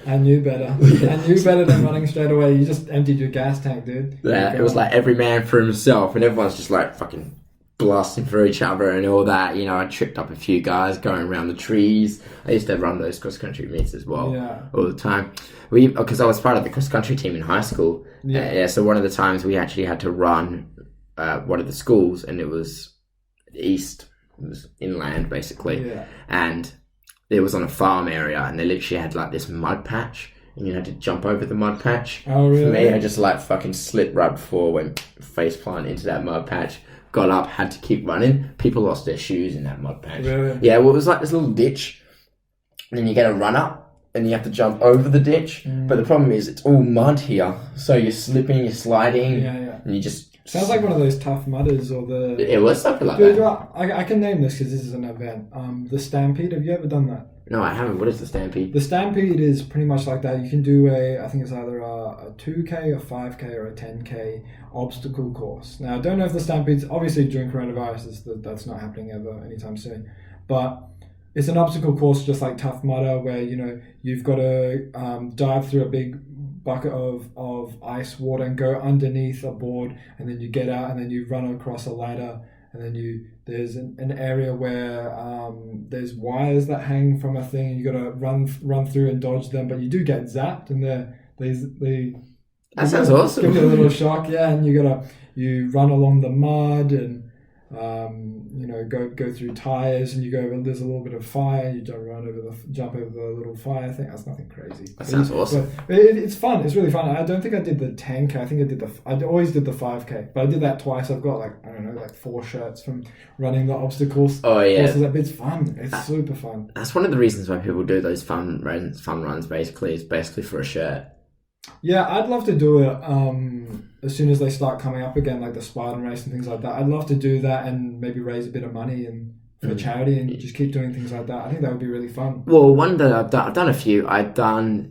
I knew better. I knew better than running straight away. You just emptied your gas tank, dude. Yeah, it was like every man for himself, and everyone's just fucking blasting through each other and all that. I tripped up a few guys going around the trees. I used to run those cross country meets as well, all the time. Because I was part of the cross country team in high school. So one of the times we actually had to run one of the schools, and it was east, it was inland basically, and it was on a farm area, and they literally had this mud patch, and you had to jump over the mud patch. Oh really? For me, I just fucking slipped right before, went face plant into that mud patch, got up, had to keep running. People lost their shoes in that mud patch. Really? Yeah, well, it was this little ditch, and then you get a run up, and you have to jump over the ditch, but the problem is it's all mud here, so you're slipping, you're sliding, and you just... Sounds like one of those Tough Mudders or the... It was something like that. I can name this because this is an event. The Stampede, have you ever done that? No, I haven't. What is the Stampede? The Stampede is pretty much like that. You can do I think it's either a 2K, a 5K, or a 10K obstacle course. Now, I don't know if the Stampede's... Obviously, during coronavirus, that's not happening ever anytime soon. But it's an obstacle course just like Tough Mudder where, you've got to dive through a big bucket of ice water and go underneath a board, and then you get out and then you run across a ladder, and then there's an area where there's wires that hang from a thing, and you got to run through and dodge them, but you do get zapped, and that sounds awesome. Give you a little shock, and you run along the mud and go through tires, and you go over. There's a little bit of fire. You jump over the little fire thing. That's nothing crazy. That sounds awesome. But it's fun. It's really fun. I don't think I did the 10K. I think I always did the 5K, but I did that twice. I've got 4 shirts from running the obstacles. Oh yeah, it's fun. It's super fun. That's one of the reasons why people do those fun runs. Basically, is basically for a shirt. Yeah, I'd love to do it as soon as they start coming up again, like the Spartan race and things like that. I'd love to do that and maybe raise a bit of money for charity and just keep doing things like that. I think that would be really fun. Well, one that I've done a few.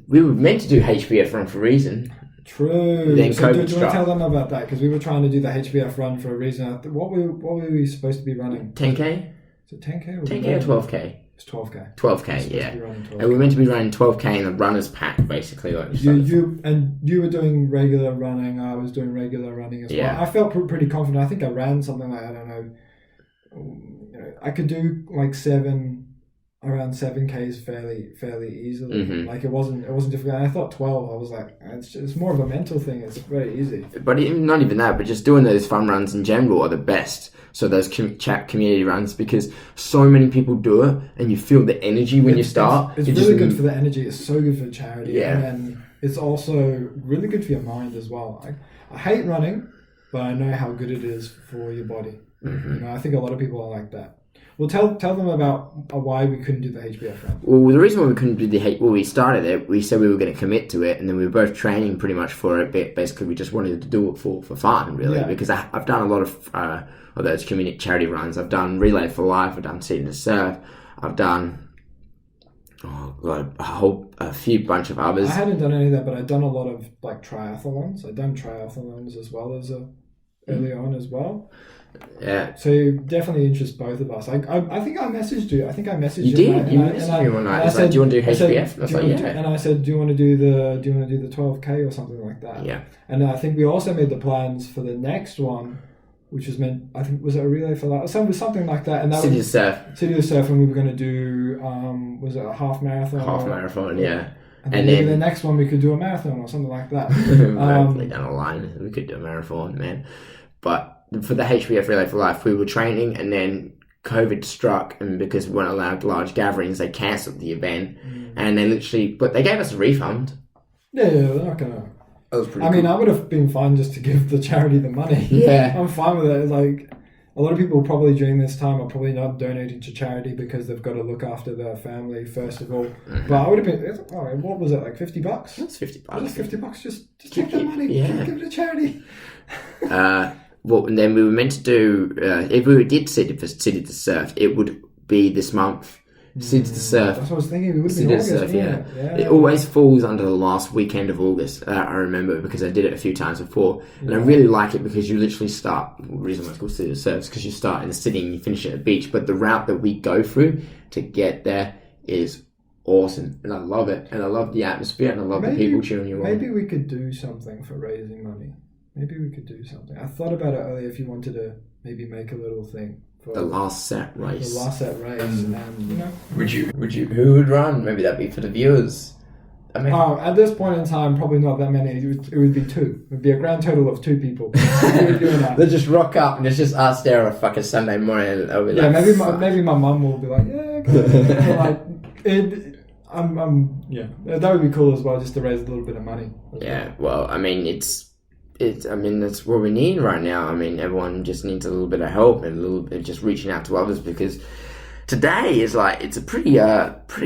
We were meant to do HBF Run for a reason. True. Then so do COVID you want to tell them about that? Because we were trying to do the HBF Run for a reason. What were we supposed to be running? 10K? Is it 10K? 10K or 12K? It's 12K. 12K, yeah. And we were meant to be running 12K in the runner's pack, basically. You were doing regular running. I was doing regular running as well. I felt pretty confident. I think I ran something like, I don't know, I could do 7 around 7Ks fairly easily. Mm-hmm. Like it wasn't difficult. And I thought 12. I was like, it's more of a mental thing. It's very easy. But not even that, but just doing those fun runs in general are the best. So those chat community runs, because so many people do it, and you feel the energy when you start. It's really good for the energy. It's so good for charity. Yeah. And then it's also really good for your mind as well. I hate running, but I know how good it is for your body. Mm-hmm. You know, I think a lot of people are like that. Well, tell them about why we couldn't do the HBF run. Well, the reason why we couldn't do we started it, we said we were going to commit to it, and then we were both training pretty much for it, but basically we just wanted to do it for fun, really, because I've done a lot of those community charity runs. I've done Relay for Life, I've done Seed to Surf, I've done a few bunch of others. I hadn't done any of that, but I've done a lot of like triathlons. I've done triathlons as well as early on as well. Yeah. So definitely interest both of us. I think I messaged you. You did. You messaged me one night. I said, "Do you want to do HBF?" I was like, "Yeah." And I said, "Do you want to do the 12K or something like that?" Yeah. And I think we also made the plans for the next one, which was meant. I think was it a Relay for Life? Something like that. And that City was to Surf. City to Surf, and we were going to do. Was it a half marathon? Half marathon, yeah. And then the next one we could do a marathon or something like that. Hopefully down the line we could do a marathon, man. But for the HBF Relay for Life, we were training, and then COVID struck, and because we weren't allowed large gatherings, they cancelled the event, and but they gave us a refund. Yeah, they're not gonna. That was pretty. I mean, I would have been fine just to give the charity the money. Yeah, I'm fine with it. Like a lot of people probably during this time are probably not donating to charity because they've got to look after their family first of all. Mm-hmm. But I would have been. What was it, like $50? That's $50. Just $50. Just take that money. Yeah. Give it to charity. Well, and then we were meant to do, if we did City to Surf, it would be this month. City to Surf. That's what I was thinking. It would be August. Surf, yeah. It always falls under the last weekend of August. I remember because I did it a few times before. And I really like it because you literally start, the reason why it's called City to Surf is because you start in the city and you finish at the beach. But the route that we go through to get there is awesome. And I love it. And I love the atmosphere, and I love the people cheering you on. Maybe we could do something for raising money. Maybe we could do something. I thought about it earlier. If you wanted to maybe make a little thing for the last set race. The last set race, and you know. Would you? Who would run? Maybe that'd be for the viewers. I mean, at this point in time, probably not that many. It would be two. It would be a grand total of 2 people. They just rock up and it's just us there on a fucking Sunday morning. And be maybe my mum will be like, yeah, that would be cool as well, just to raise a little bit of money. Yeah, well, I mean, that's what we need right now. I mean, everyone just needs a little bit of help and a little bit just reaching out to others, because today is it's a pretty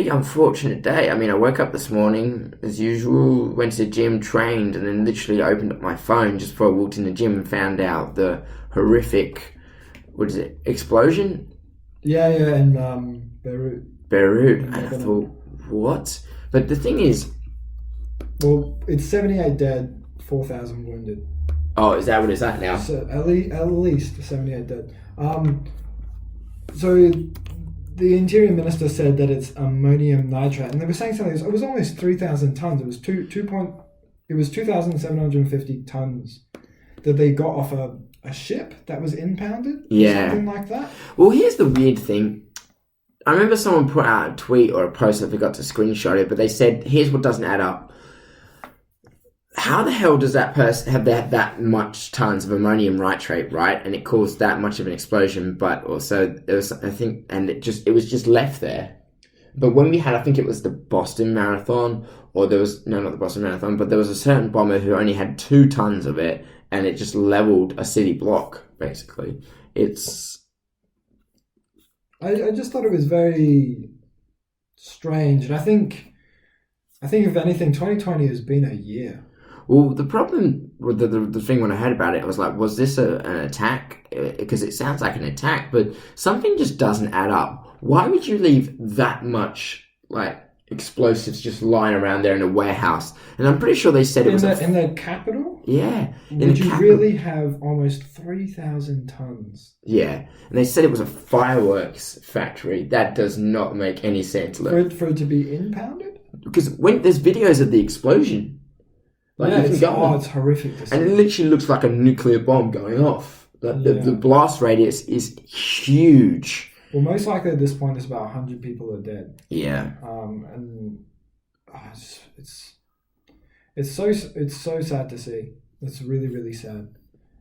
unfortunate day. I mean, I woke up this morning as usual, went to the gym, trained, and then literally opened up my phone just before I walked in the gym and found out the horrific, explosion? Yeah, in Beirut. And I thought, what? But the thing is, well, it's 78 dead, 4,000 wounded. Oh, is that what it's at now? So at least 78 dead. So the Interior Minister said that it's ammonium nitrate, and they were saying something. It was almost 3,000 tons. It was 2,750 tons that they got off a ship that was impounded. Yeah, something like that. Well, here's the weird thing. I remember someone put out a tweet or a post, I forgot to screenshot it, but they said, here's what doesn't add up. How the hell does that person have that much tons of ammonium nitrate, right? And it caused that much of an explosion, but also there was, I think, and it was just left there. But when we had, I think it was the Boston Marathon, or there was, no, not the Boston Marathon, but there was a certain bomber who only had 2 tons of it, and it just leveled a city block, basically. I just thought it was very strange, and I think if anything, 2020 has been a year. Well, the problem with the thing when I heard about it, I was like, was this an attack? Because it sounds like an attack, but something just doesn't add up. Why would you leave that much explosives just lying around there in a warehouse? And I'm pretty sure they said it was in the capital. Yeah, would you really have almost 3,000 tons? Yeah, and they said it was a fireworks factory. That does not make any sense. For it to be impounded? Because when there's videos of the explosion, it's horrific to see. And it literally looks like a nuclear bomb going off. The blast radius is huge. Well, most likely at this point, it's about 100 people are dead. Yeah. And it's so sad to see. It's really, really sad.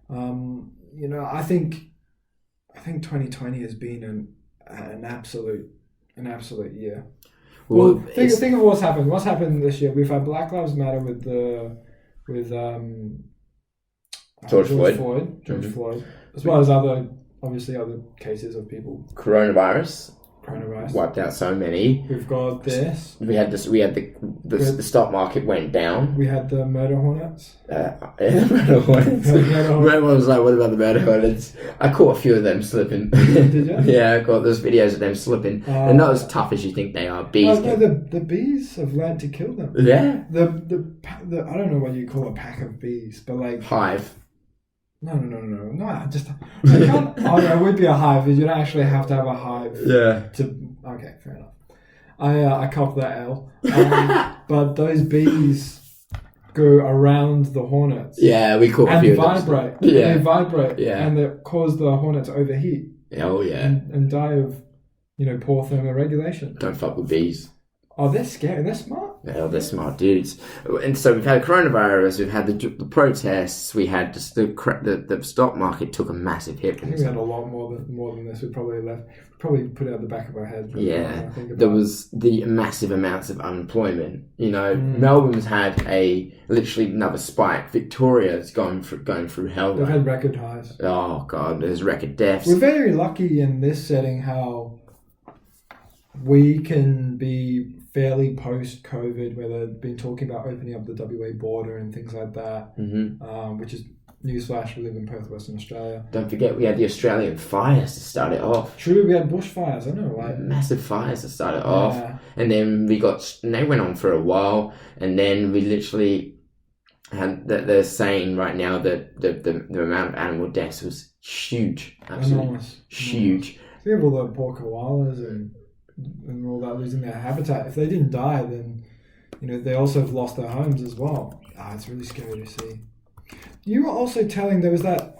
I think 2020 has been an absolute year. Well, think of what's happened. What's happened this year? We've had Black Lives Matter with George Floyd, as well as other cases of people. Coronavirus wiped out so many. We've got this. We had the stock market went down. We had the murder hornets. The murder hornets. Everyone was like, "What about the murder hornets?" I caught a few of them slipping. Did you? Yeah, I caught those videos of them slipping. They're not as tough as you think they are. Bees. The bees have learned to kill them. Yeah. The I don't know what you call a pack of bees, but like hive. No. I can't. It would be a hive. You don't actually have to have a hive. Yeah. Okay, fair enough. I cop that L. But those bees go around the hornets. Yeah, we caught a few of them. Yeah. They vibrate. Yeah. And they cause the hornet to overheat. Oh yeah. And die of, poor thermoregulation. Don't fuck with bees. Oh, they're scary. They're smart. Yeah, they're smart dudes. And so we've had coronavirus, we've had the protests, we had just the stock market took a massive hit. I think we had a lot more than this. We probably put it at the back of our heads. Yeah, there was the massive amounts of unemployment. Melbourne's had literally another spike. Victoria's going through hell. They've had record highs. Oh god, there's record deaths. We're very lucky in this setting how we can be fairly post-COVID, where they've been talking about opening up the WA border and things like that, which is newsflash, we live in Perth, Western Australia. Don't forget, we had the Australian fires to start it off. True, we had bushfires, I know, right? Massive fires to start it off. And then they went on for a while, and then we literally had, they're saying right now that the amount of animal deaths was huge. Absolutely. Enormous. Huge. Think of all the poor koalas and all that losing their habitat. If they didn't die, then they also have lost their homes as well. It's really scary to see. You were also telling there was there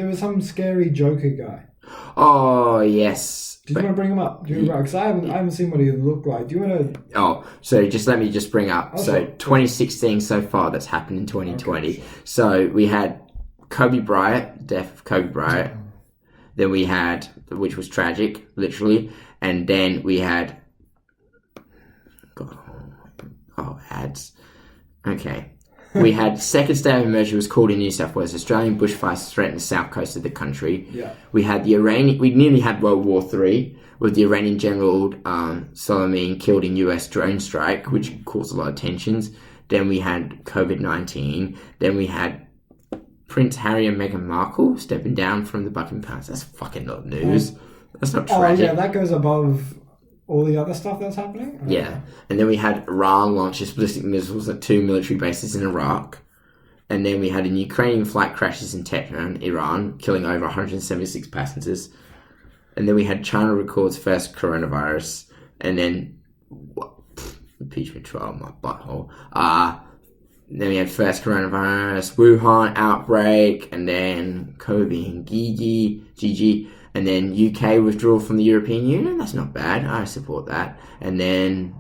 was some scary Joker guy. Oh yes. Did you want to bring him up? Because I haven't seen what he looked like. Do you want to? Oh, so let me bring up. So 2016 so far, that's happened in 2020. Okay. So we had Kobe Bryant, death of Kobe Bryant. Then we had, which was tragic, literally. And then we had... ads. Okay. We had second state of emergency was called in New South Wales. Australian bushfires threatened the south coast of the country. Yeah. We had we nearly had World War III with the Iranian general Soleimani killed in US drone strike, which caused a lot of tensions. Then we had COVID-19. Then we had Prince Harry and Meghan Markle stepping down from the Buckingham Palace. That's fucking not news. That's not tragic. Oh, yeah, that goes above all the other stuff that's happening? Yeah. And then we had Iran launches ballistic missiles at 2 military bases in Iraq. And then we had a Ukrainian flight crashes in Tehran, Iran, killing over 176 passengers. And then we had China records first coronavirus. And then, impeachment trial, my butthole. Then we had first coronavirus, Wuhan outbreak, and then Kobe and Gigi. And then UK withdrawal from the European Union. That's not bad. I support that. And then...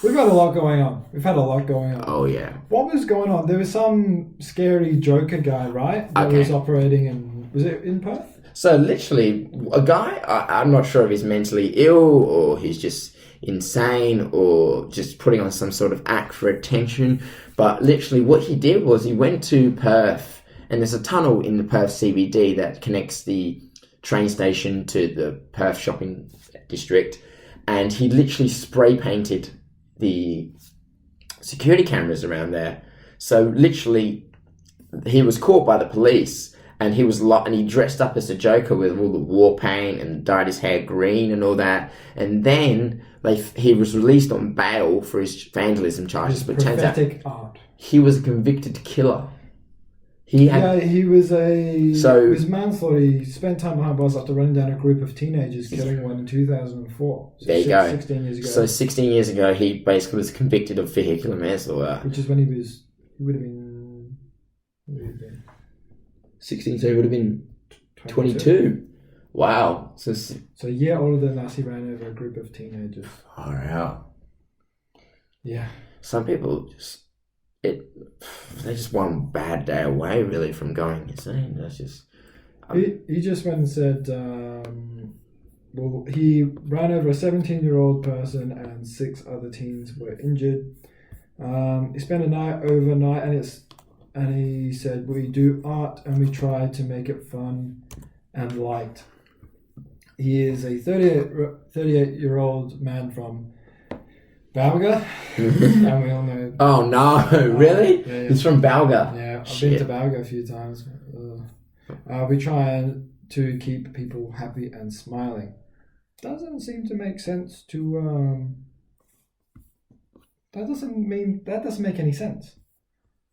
We've got a lot going on. We've had a lot going on. Oh, yeah. What was going on? There was some scary Joker guy, right? That was operating in... Was it in Perth? So, literally, a guy... I'm not sure if he's mentally ill or he's just insane or just putting on some sort of act for attention. But literally what he did was he went to Perth... And there's a tunnel in the Perth CBD that connects the train station to the Perth shopping district. And he literally spray painted the security cameras around there. So literally, he was caught by the police, and he dressed up as a Joker with all the war paint and dyed his hair green and all that. And then he was released on bail for his vandalism charges. But turns out he was a convicted killer. He was manslaughter. He spent time behind bars after running down a group of teenagers, killing one in 2004. So there you go. 16 years ago. So 16 years ago, he basically was convicted of vehicular manslaughter. Which is when he would have been 16, so he would have been 22. Wow. So a year older than us, he ran over a group of teenagers. Far out. Yeah. Some people they're just one bad day away, really, from going insane. That's just... He just went and said, he ran over a 17-year-old person and 6 other teens were injured. He spent a night overnight, and he said, we do art and we try to make it fun and light. He is a 38-year-old man from Balga, and we all know. Oh no! Really? Yeah. He's from Balga. Yeah, I've been to Balga a few times. We try to keep people happy and smiling. Doesn't seem to make sense to. That doesn't make any sense.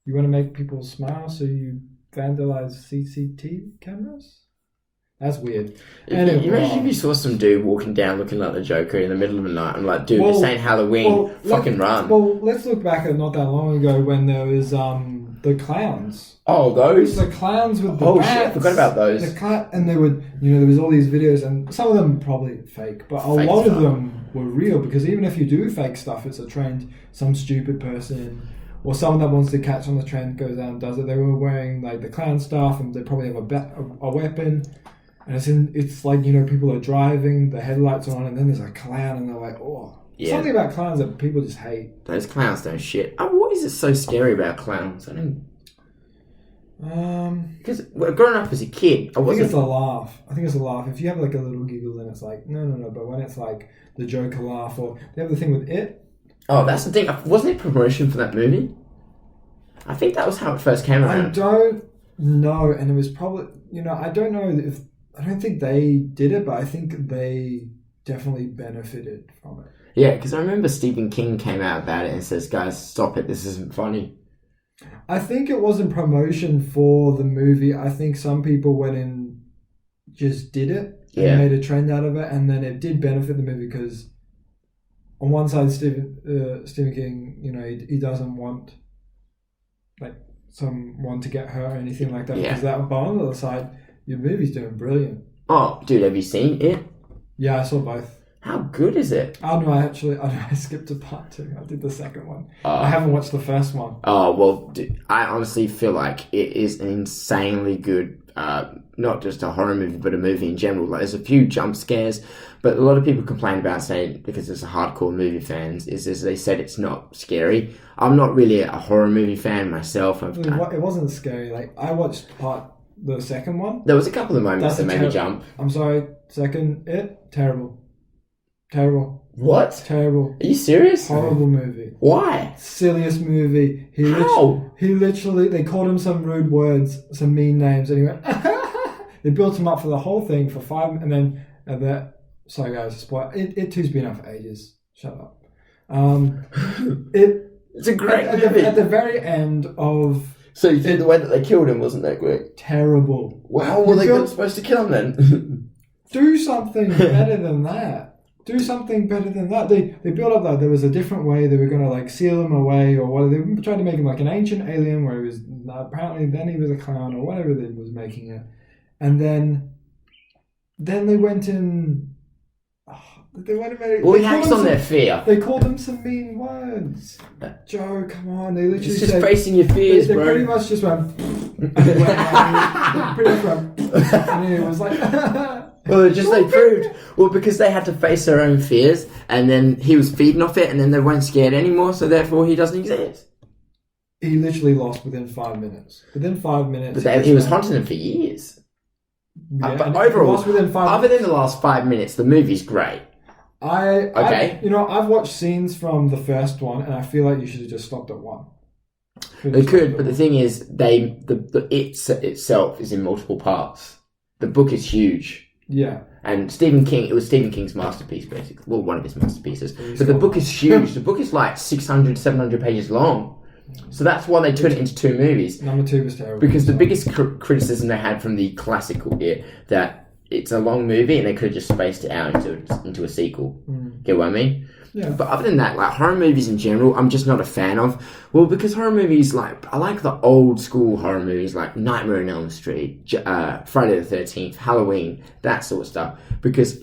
You want to make people smile, so you vandalize CCTV cameras? That's weird. Anyway, imagine if you saw some dude walking down looking like the Joker in the middle of the night. I'm like, dude, this ain't Halloween. Fucking run. Well, let's look back at not that long ago when there was the clowns. Oh, those? The clowns with the bats. Shit, I forgot about those. And they would, there was all these videos, and some of them probably fake, but a lot of them were real, because even if you do fake stuff, it's a trend. Some stupid person or someone that wants to catch on the trend goes out and does it. They were wearing like the clown stuff, and they probably have a weapon. And it's like, people are driving, the headlights are on, and then there's a clown, and they're like, oh. Yeah. Something about clowns that people just hate. Those clowns don't shit. What is it so scary about clowns? I don't... Because growing up as a kid, I think it's a laugh. If you have like a little giggle, then it's like, no. But when it's like the Joker laugh, or they have the thing with It. Oh, that's the thing. Wasn't it promotion for that movie? I think that was how it first came around. I don't know, and it was probably, I don't know if... I don't think they did it, but I think they definitely benefited from it. Yeah, because I remember Stephen King came out about it and says, guys, stop it, this isn't funny. I think it wasn't promotion for the movie. I think some people went and just did it and made a trend out of it, and then it did benefit the movie, because on one side, Stephen King, he doesn't want like someone to get hurt or anything like that, because that, but on the other side, your movie's doing brilliant. Oh, dude, have you seen it? Yeah, I saw both. How good is it? Oh, no, I skipped to part 2. I did the second one. I haven't watched the first one. Oh, well, dude, I honestly feel like it is an insanely good, not just a horror movie, but a movie in general. Like, there's a few jump scares, but a lot of people complain about saying, because it's a hardcore movie fans, is they said it's not scary. I'm not really a horror movie fan myself. It wasn't scary. Like, I watched the second one. There was a couple of moments that made me jump. I'm sorry, terrible. What? Terrible. Are you serious? Horrible movie. Why? Silliest movie. How? They called him some rude words, some mean names, and he went, they built him up for the whole thing for 5, and then, sorry guys, spoil. It too's been out for ages. Shut up. It's a great movie. At the very end of... So you think the way that they killed him wasn't that great? Terrible. Well, were they supposed to kill him then? Do something better than that. They built up that there was a different way they were going to like seal him away, or what. They tried to make him like an ancient alien where he was apparently then he was a clown or whatever they was making it, and then they went in. He hangs on their fear. They called him some mean words. Joe, come on! They literally just facing your fears, they bro. Pretty much just went. And it was like. Well, they proved. Well, because they had to face their own fears, and then he was feeding off it, and then they weren't scared anymore, so therefore he doesn't exist. He literally lost within 5 minutes. But he was haunting them for years. Yeah, but overall, other than the last 5 minutes, the movie's great. I've watched scenes from the first one, and I feel like you should have just stopped at 1. They could, but the thing is, the itself is in multiple parts. The book is huge. Yeah. And it was Stephen King's masterpiece, basically. Well, one of his masterpieces. But the book is huge. The book is like 600, 700 pages long. So that's why they turned it into 2 movies. Number 2 was terrible. Because the biggest criticism they had from the classical that it's a long movie and they could have just spaced it out into a sequel. Get what I mean? Yeah. But other than that, like horror movies in general, I'm just not a fan of. Well, because horror movies, like I like the old school horror movies, like Nightmare on Elm Street, Friday the 13th, Halloween, that sort of stuff. Because,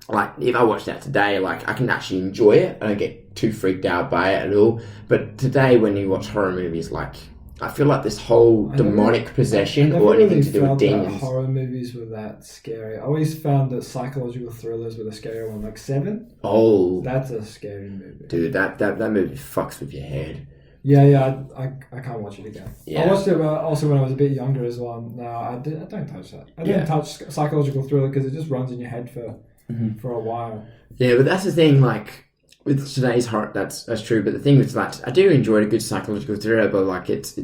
like, if I watch that today, like I can actually enjoy it. I don't get too freaked out by it at all. But today, when you watch horror movies, like I feel like this whole demonic possession or anything to do with demons. Horror movies were that scary. I always found that psychological thrillers were the scary one. Like Seven. Oh, that's a scary movie, dude. That movie fucks with your head. Yeah. I can't watch it again. Yeah. I watched it also when I was a bit younger as well. No, I don't touch that. I didn't touch psychological thriller because it just runs in your head for a while. Yeah, but that's the thing. Like with today's horror, that's true. But the thing with that, I do enjoy a good psychological thriller, but like it's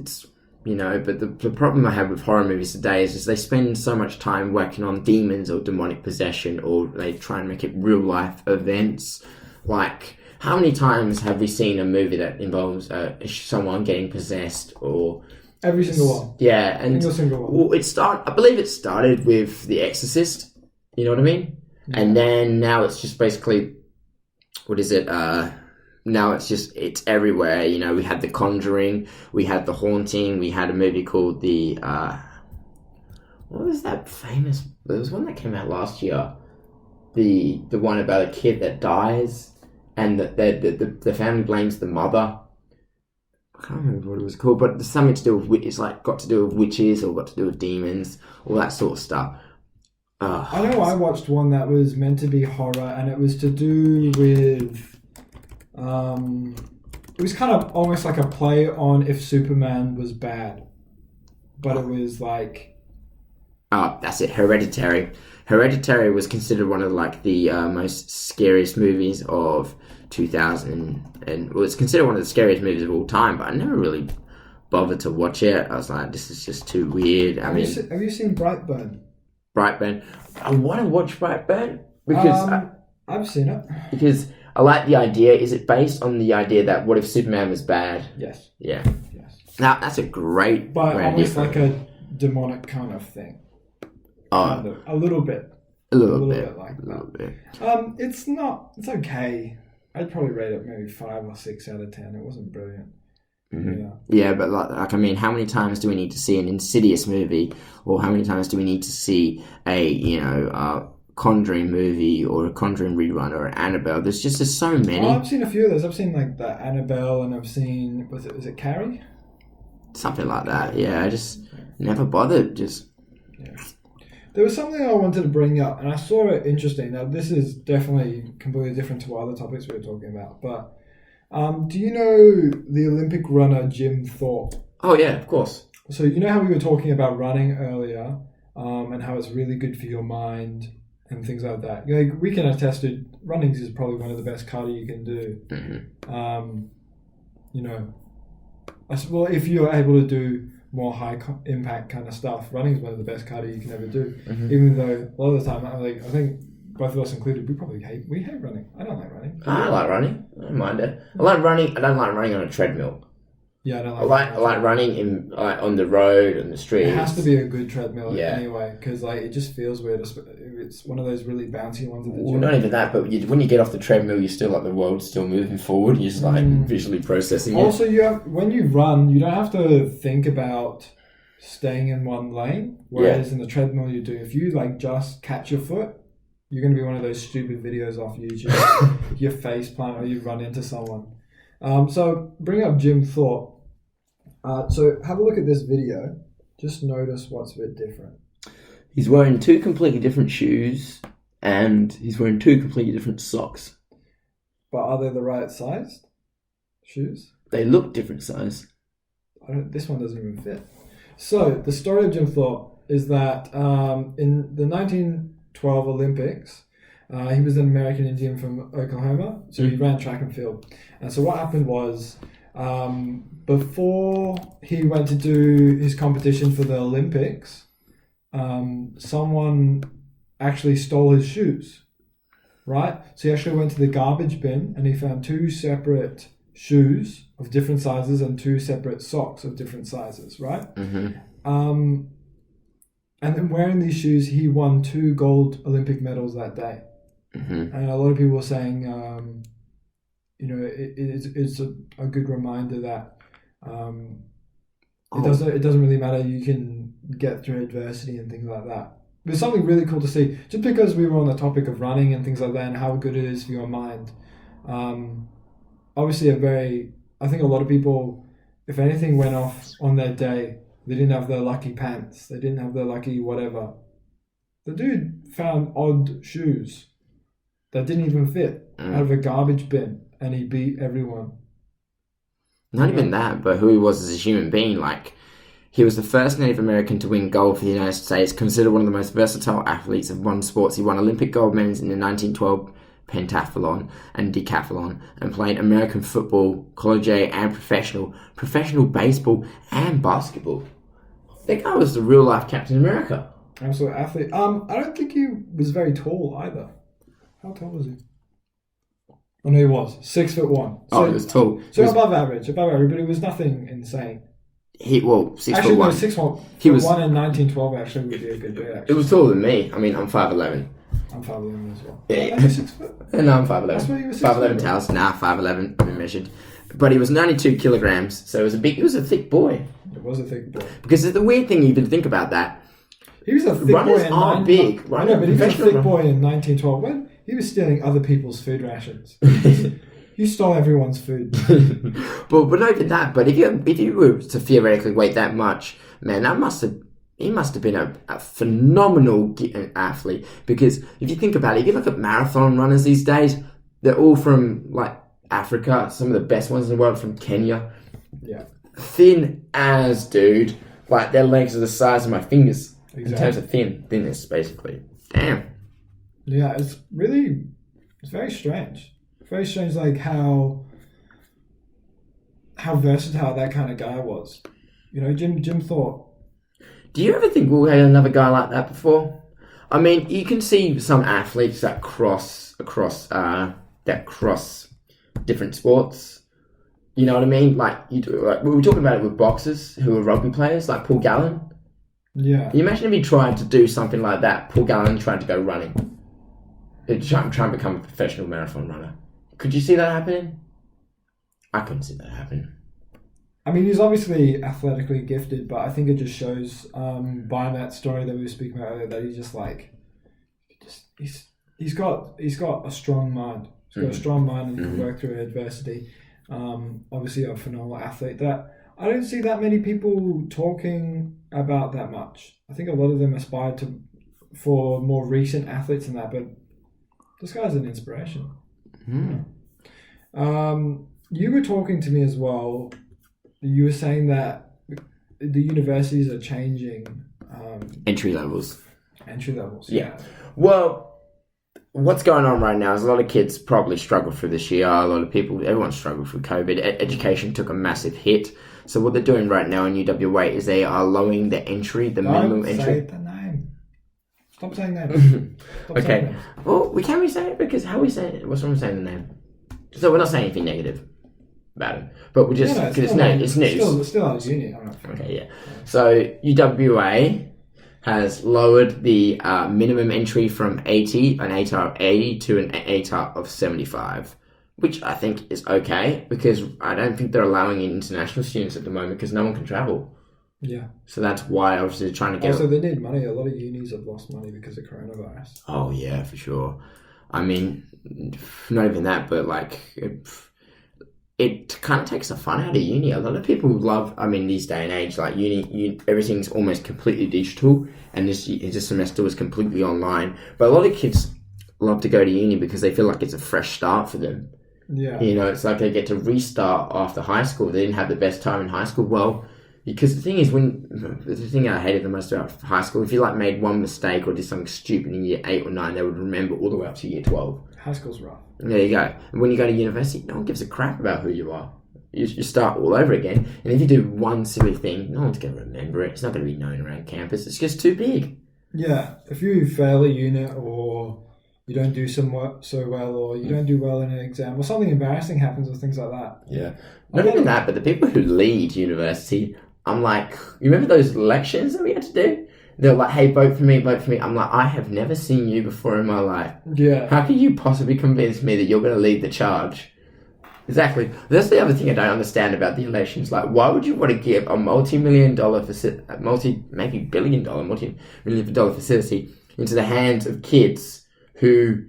you know. But the problem I have with horror movies today is they spend so much time working on demons or demonic possession, or they try and make it real life events. Like how many times have we seen a movie that involves someone getting possessed or every single one? Yeah, and single one. Well, I believe it started with The Exorcist. You know what I mean? Yeah. And then now it's just basically. What is it? Now it's everywhere. You know, we had The Conjuring, we had The Haunting, we had a movie called what was that famous? There was one that came out last year. The one about a kid that dies, and the family blames the mother. I can't remember what it was called, but there's something to do with it's like got to do with witches or got to do with demons, all that sort of stuff. I know I watched one that was meant to be horror, and it was to do with it was kind of almost like a play on if Superman was bad, but it was like that's it, Hereditary. Hereditary was considered one of like the most scariest movies of 2000, and well, it's considered one of the scariest movies of all time, but I never really bothered to watch it. I was like, this is just too weird. Have you seen Brightburn? Brightburn. I want to watch Brightburn because I've seen it. Because I like the idea. Is it based on the idea that what if Superman was bad? Yes. Yeah. Yes. Now that's a great. But almost like a demonic kind of thing. Oh, a little bit. A little bit like that. A little bit. It's not. It's okay. I'd probably rate it maybe 5 or 6 out of 10. It wasn't brilliant. Mm-hmm. Yeah, but like I mean, how many times do we need to see an Insidious movie, or how many times do we need to see a Conjuring movie, or a Conjuring rerun, or an Annabelle? There's so many. I've seen a few of those. I've seen like the Annabelle, and I've seen was it Carrie? Something like that. Yeah, I just never bothered. Yeah. There was something I wanted to bring up, and I saw it interesting. Now, this is definitely completely different to what other topics we were talking about, but. Do you know the Olympic runner Jim Thorpe? Oh yeah, of course. So you know how we were talking about running earlier, and how it's really good for your mind and things like that. We can attest to running is probably one of the best cardio you can do. Mm-hmm. Well, if you're able to do more high impact kind of stuff, running is one of the best cardio you can ever do. Mm-hmm. Even though a lot of the time, I think. Both of us included, we hate running. I don't like running. I like running. I don't mind it. I like running. I don't like running on a treadmill. Yeah, I don't like. I like running on the road and the street. It has to be a good treadmill anyway, because it just feels weird. It's one of those really bouncy ones at the gym. Well, not even that, but when you get off the treadmill, you're still like the world's still moving forward. You're just like visually processing it. Also, when you run, you don't have to think about staying in one lane. Whereas in the treadmill, you do. If you just catch your foot. You're going to be one of those stupid videos off YouTube. Your face plant or you run into someone. So bring up Jim Thorpe. So have a look at this video. Just notice what's a bit different. He's wearing 2 completely different shoes and he's wearing 2 completely different socks. But are they the right size shoes? They look different size. This one doesn't even fit. So the story of Jim Thorpe is that in the 1912 Olympics, he was an American Indian from Oklahoma, so he ran track and field. And so what happened was, before he went to do his competition for the Olympics, someone actually stole his shoes, right? So he actually went to the garbage bin and he found 2 separate shoes of different sizes and 2 separate socks of different sizes, right? Mm-hmm. And then wearing these shoes, he won 2 gold Olympic medals that day. Mm-hmm. And a lot of people were saying, it's a good reminder that it doesn't really matter. You can get through adversity and things like that. There's something really cool to see. Just because we were on the topic of running and things like that and how good it is for your mind. Obviously, I think a lot of people, if anything went off on their day, they didn't have their lucky pants, they didn't have their lucky whatever. The dude found odd shoes that didn't even fit out of a garbage bin, and he beat everyone. Not even that, but who he was as a human being. Like, he was the first Native American to win gold for the United States, considered one of the most versatile athletes of modern sports. He won Olympic gold medals in the 1912 pentathlon and decathlon, and played American football, college A and professional baseball and basketball. That guy was the real life Captain America. Absolute athlete. I don't think he was very tall either. How tall was he? Oh no, he was 6'1". So, he was tall. So above average, but it was nothing insane. 6'1". Actually, no, 6'1". He was 1 in 1912. Actually, would be a good bit. It was taller than me. I mean, I'm 5'11". I'm 5'11" as well. Yeah. 6 foot. No, I'm 5'11". That's why you were 5'11" towels. Nah, 5'11". I've been measured. But he was 92 kilograms, so he was a thick boy. It was a thick boy. Because the weird thing, you can think about that. He was a thick runners boy. Aren't big. I know, but he was a thick boy in 1912. When he was stealing other people's food rations. He stole everyone's food. but not even that. But if you were to theoretically weigh that much, man, he must have been a phenomenal athlete. Because if you think about it, if you look at marathon runners these days, they're all from like Africa. Some of the best ones in the world from Kenya. Yeah. Thin as dude. Like their legs are the size of my fingers. Exactly. In terms of thinness, basically. Damn. Yeah, it's very strange. Very strange, like how versatile that kind of guy was. Jim Thorpe. Do you ever think we'll have another guy like that before? I mean, you can see some athletes that cross different sports. You know what I mean? Like we were talking about it with boxers who are rugby players, like Paul Gallen. Yeah. Can you imagine if he tried to do something like that? Paul Gallen tried to go running. Try and become a professional marathon runner. Could you see that happening? I couldn't see that happening. I mean, he's obviously athletically gifted, but I think it just shows by that story that we were speaking about earlier that he's just like, he's got a strong mind. He's got a strong mind and can work through adversity. Obviously, a phenomenal athlete that I don't see that many people talking about that much. I think a lot of them aspire for more recent athletes and that, but this guy's an inspiration. You were talking to me as well. You were saying that the universities are changing entry levels. Yeah. Well, what's going on right now is a lot of kids probably struggle through this year. Everyone struggled through COVID. Education took a massive hit. So what they're doing right now in UWA is they are lowering the minimum entry. Say the name. Stop saying that. Okay. Well, we can't say it because how we say it? What's wrong with saying the name? So we're not saying anything negative about it, but we're just because it's news. Still our uni. Okay, yeah. So UWA has lowered the minimum entry from 80, an ATAR of 80 to an ATAR of 75, which I think is okay because I don't think they're allowing international students at the moment because no one can travel. Yeah. So that's why obviously they're trying to get... Also, they need money. A lot of unis have lost money because of coronavirus. Oh, yeah, for sure. I mean, not even that, but like... It kind of takes the fun out of uni. A lot of people love, these day and age, like uni everything's almost completely digital, and this semester was completely online. But a lot of kids love to go to uni because they feel like it's a fresh start for them. Yeah. It's like they get to restart after high school. They didn't have the best time in high school. Well, because the thing is, the thing I hated the most about high school, if you made one mistake or did something stupid in year 8 or 9, they would remember all the way up to year 12. High school's rough. There you go. And when you go to university, no one gives a crap about who you are. You start all over again. And if you do one silly thing, no one's going to remember it. It's not going to be known around campus. It's just too big. Yeah. If you fail a unit or you don't do so well or you don't do well in an exam or something embarrassing happens or things like that. Yeah. Not even that, but the people who lead university, I'm like, you remember those elections that we had to do? They're like, hey, vote for me, vote for me. I'm like, I have never seen you before in my life. Yeah. How can you possibly convince me that you're going to lead the charge? Exactly. That's the other thing I don't understand about the elections. Like, why would you want to give a multi-million dollar maybe billion dollar, multi-million dollar facility into the hands of kids who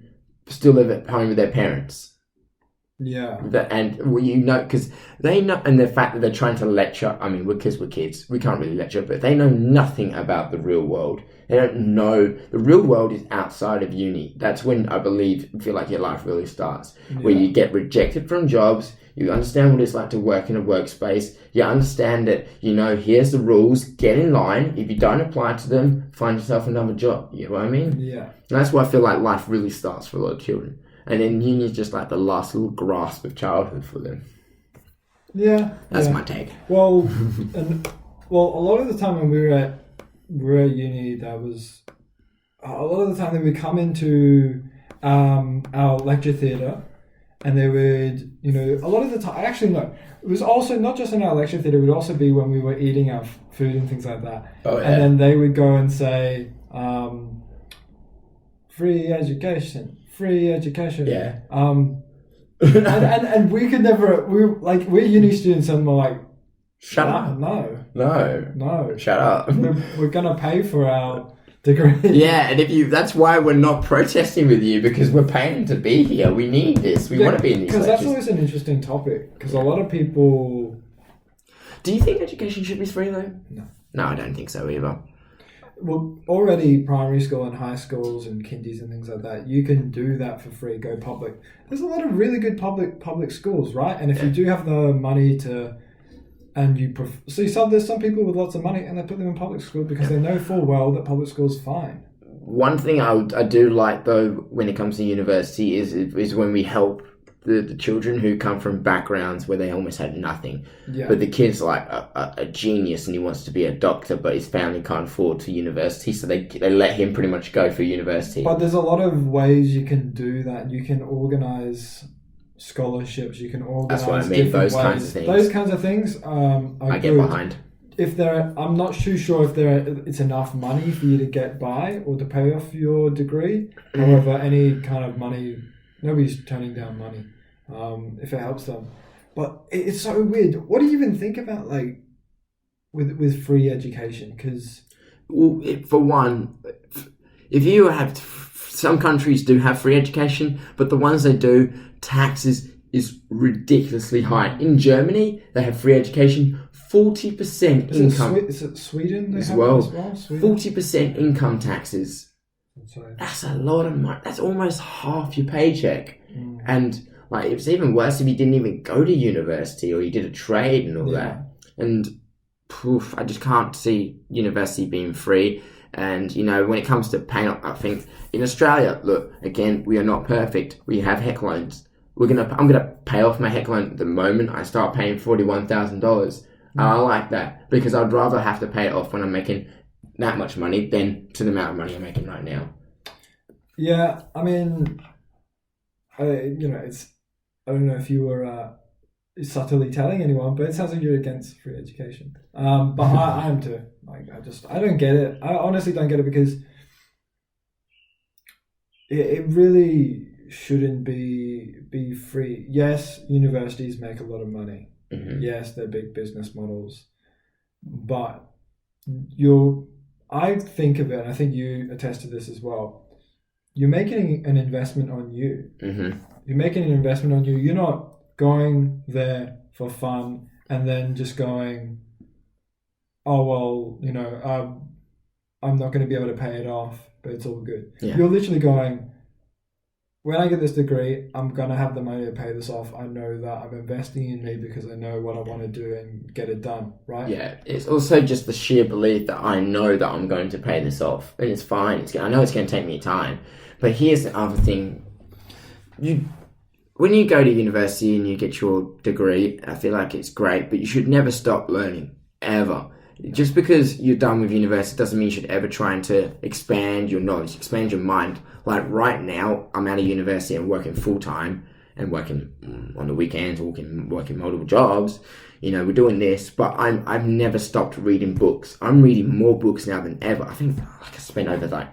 still live at home with their parents? Yeah. Because they know, and the fact that they're trying to lecture, I mean, because we're kids, we can't really lecture, but they know nothing about the real world. They don't know, the real world is outside of uni. That's when I feel like your life really starts, where you get rejected from jobs, you understand what it's like to work in a workspace, you understand that, here's the rules, get in line, if you don't apply to them, find yourself another job, you know what I mean? Yeah. And that's why I feel like life really starts for a lot of children. And then uni is just like the last little grasp of childhood for them. Yeah. That's my take. Well, a lot of the time when we were at uni, that was a lot of the time they would come into our lecture theatre, and they would, a lot of the time, actually no, it was also not just in our lecture theatre, it would also be when we were eating our food and things like that. Oh, yeah. And then they would go and say, free education. Yeah. And we could never. We're uni students, and we're like, shut up. No. Shut up. We're gonna pay for our degree. Yeah, and that's why we're not protesting with you, because we're paying to be here. We need this. We want to be in these because lectures. that's always an interesting topic. Because a lot of people. Do you think education should be free though? No, I don't think so either. Well, already primary school and high schools and kindies and things like that, you can do that for free, go public. There's a lot of really good public schools, right? And if you do have the money to, and there's some people with lots of money and they put them in public school because they know full well that public school's fine. One thing I do like though when it comes to university is when we help the children who come from backgrounds where they almost had nothing. Yeah. But the kid's like a genius and he wants to be a doctor, but his family can't afford to university, so they let him pretty much go for university. But there's a lot of ways you can do that. You can organise scholarships, you can organise. That's what I mean, those ways. kinds of things. Those kinds of things I get behind. I'm not too sure if it's enough money for you to get by or to pay off your degree. However, any kind of money, nobody's turning down money if it helps them. But it's so weird. What do you even think about with free education? Because for one, if you have some countries do have free education, but the ones they do, taxes is ridiculously high. In Germany, they have free education, 40% income. Is it Sweden? As well. 40% income taxes. That's a lot of money. That's almost half your paycheck. And it's even worse if you didn't even go to university or you did a trade and all that. And I just can't see university being free. And when it comes to paying up, I think in Australia, look, again, we are not perfect. We have HEC loans. I'm gonna pay off my HEC loan the moment I start paying $41,000. I like that because I'd rather have to pay it off when I'm making that much money than to the amount of money I'm making right now. Yeah, I mean, I don't know if you were subtly telling anyone, but it sounds like you're against free education. But I am too. I don't get it. I honestly don't get it because it really shouldn't be free. Yes, universities make a lot of money. Mm-hmm. Yes, they're big business models, but I think of it, and I think you attest to this as well. You're making an investment on you. Mm-hmm. You're making an investment on you. You're not going there for fun and then just going, oh, well, I'm not going to be able to pay it off, but it's all good. Yeah. You're literally going, when I get this degree, I'm going to have the money to pay this off. I know that I'm investing in me because I know what I want to do and get it done, right? Yeah, it's also just the sheer belief that I know that I'm going to pay this off. And it's fine. I know it's going to take me time. But here's the other thing. When you go to university and you get your degree, I feel like it's great, but you should never stop learning, ever. Just because you're done with university doesn't mean you should ever try to expand your knowledge, expand your mind. Like right now, I'm out of university and working full-time and working on the weekends, working multiple jobs. We're doing this, but I've never stopped reading books. I'm reading more books now than ever. I think I spent over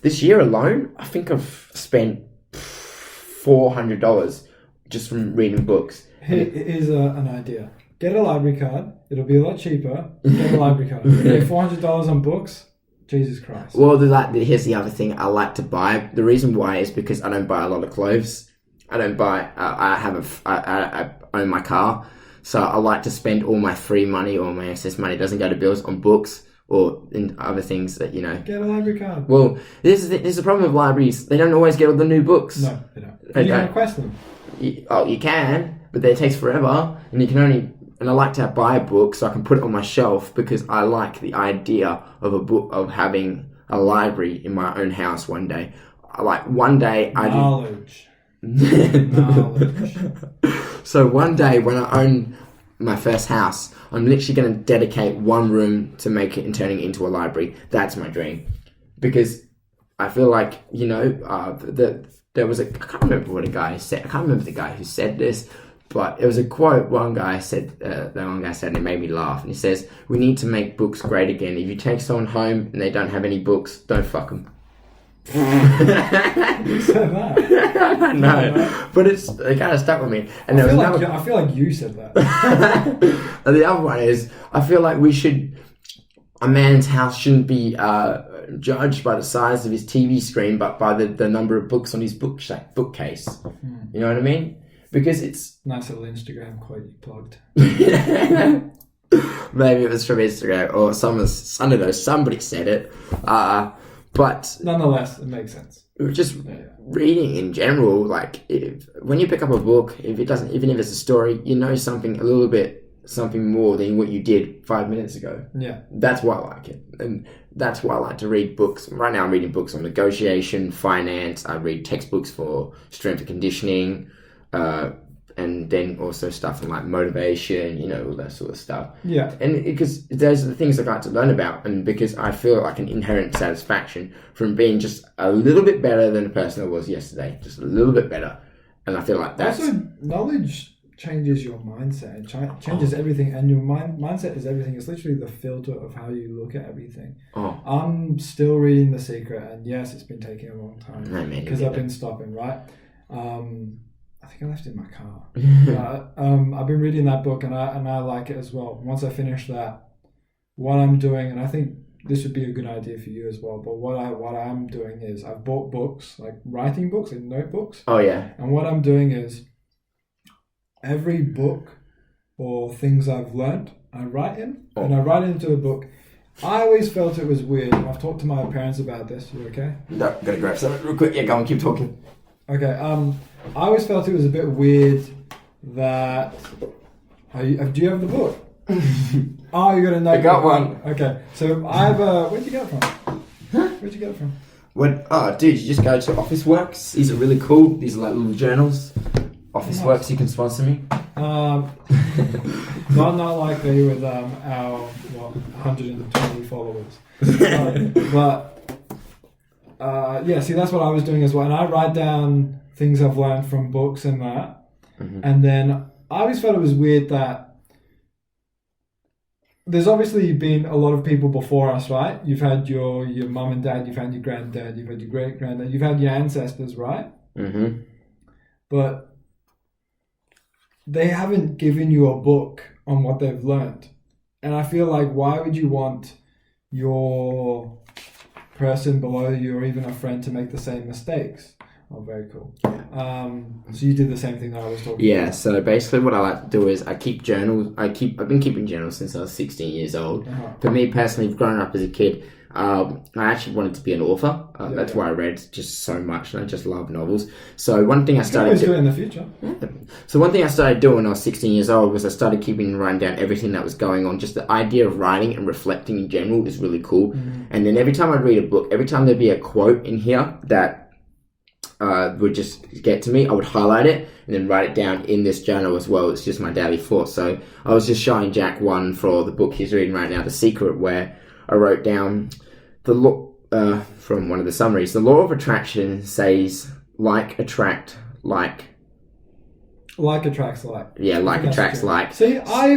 this year alone, I think I've spent $400 just from reading books. Here's an idea. Get a library card. It'll be a lot cheaper. Get a library card. You pay $400 on books. Jesus Christ. Well, here's the other thing I like to buy. The reason why is because I don't buy a lot of clothes. I don't buy. I own my car, so I like to spend all my free money or my excess money. It doesn't go to bills on books or in other things that Get a library card. Well, this is the problem with libraries. They don't always get all the new books. No, they don't. You can request them. You can, but it takes forever, and you can only. And I like to buy a book so I can put it on my shelf because I like the idea of a book, of having a library in my own house one day. Knowledge. So one day when I own my first house, I'm literally going to dedicate one room to make it and turning it into a library. That's my dream. Because I feel like, there was I can't remember what a guy said. I can't remember the guy who said this. But it was a quote one guy said, and it made me laugh. And he says, "We need to make books great again. If you take someone home and they don't have any books, don't fuck them." Who said that? No, but it kind of stuck with me. And I feel like you said that. And the other one is, I feel like a man's house shouldn't be judged by the size of his TV screen, but by the number of books on his bookcase. You know what I mean? Because it's nice little Instagram quote you plugged. Maybe it was from Instagram or somebody said it. But nonetheless, it makes sense. Just reading in general, like when you pick up a book, even if it's a story, you know something more than what you did 5 minutes ago. Yeah, that's why I like it, and that's why I like to read books. Right now, I'm reading books on negotiation, finance. I read textbooks for strength and conditioning. And then also stuff like motivation, all that sort of stuff. Yeah. And because those are the things I like to learn about, and because I feel like an inherent satisfaction from being just a little bit better than the person I was yesterday, just a little bit better. And I feel like that's... Also, knowledge changes your mindset. It changes everything, and your mindset is everything. It's literally the filter of how you look at everything. I'm still reading The Secret, and yes, it's been taking a long time because I've been stopping, right? I think I left it in my car. I've been reading that book and I like it as well. Once I finish that, what I'm doing, and I think this would be a good idea for you as well, but what I'm doing is I've bought books, like writing books and notebooks. Oh yeah. And what I'm doing is every book or things I've learned, I write in, and I write it into a book. I always felt it was weird. I've talked to my parents about this. You okay? No, I'm gonna grab something real quick. Yeah, go on, keep talking. Okay, I always felt it was a bit weird that... do you have the book? Oh, you got a notebook. I got one. Okay, so I have where'd you get it from? Where'd you get it from? Dude, you just go to Office Works. These are really cool. These are like little journals. Office Works, you can sponsor me. Not likely with our 120 followers. See, that's what I was doing as well. And I write down things I've learned from books and that. Mm-hmm. And then I always felt it was weird that there's obviously been a lot of people before us, right? You've had your mum and dad, you've had your granddad, you've had your great-granddad, you've had your ancestors, right? Mm-hmm. But they haven't given you a book on what they've learned. And I feel like, why would you want your person below you or even a friend to make the same mistakes? Oh, very cool. So you did the same thing that I was talking about. Yeah, so basically what I like to do is I keep journals. I've been keeping journals since I was 16 years old. Uh-huh. For me personally, growing up as a kid, I actually wanted to be an author. That's why I read just so much, and I just love novels. So one thing I started doing in the future. Yeah. So one thing I started doing when I was 16 years old was I started keeping and writing down everything that was going on. Just the idea of writing and reflecting in general is really cool. Mm-hmm. And then every time I read a book, every time there'd be a quote in here that would just get to me, I would highlight it and then write it down in this journal as well. It's just my daily thoughts. So I was just showing Jack one for the book he's reading right now, The Secret, where I wrote down the law from one of the summaries. The law of attraction says like attract like. Like attracts like. Yeah, like attracts like. See, I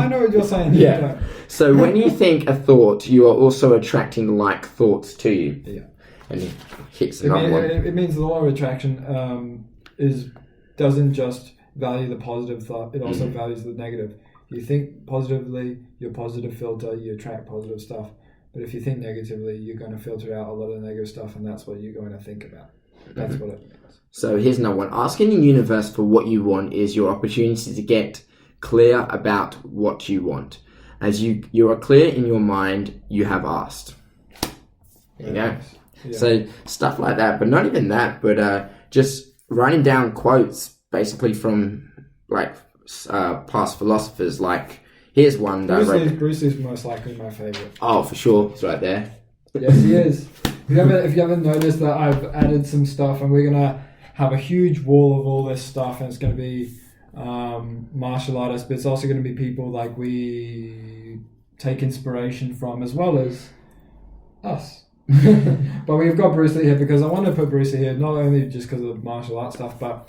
know what you're saying. Yeah. So when you think a thought, you are also attracting like thoughts to you. Yeah. And it means the law of attraction doesn't just value the positive thought, it also values the negative. You think positively, your positive filter, you attract positive stuff. But if you think negatively, you're going to filter out a lot of negative stuff, and that's what you're going to think about. That's what it means. So here's another one. Asking the universe for what you want is your opportunity to get clear about what you want. As you are clear in your mind, you have asked. There you go. Yeah. So stuff like that, but not even that, but just writing down quotes basically from like past philosophers. Like here's one that Bruce Lee's most likely my favorite. Oh, for sure, it's right there. Yes, he is. If you haven't noticed that I've added some stuff, and we're gonna have a huge wall of all this stuff, and it's gonna be martial artists, but it's also gonna be people like we take inspiration from, as well as us. But we've got Bruce Lee here because I want to put Bruce Lee here not only just because of martial arts stuff, but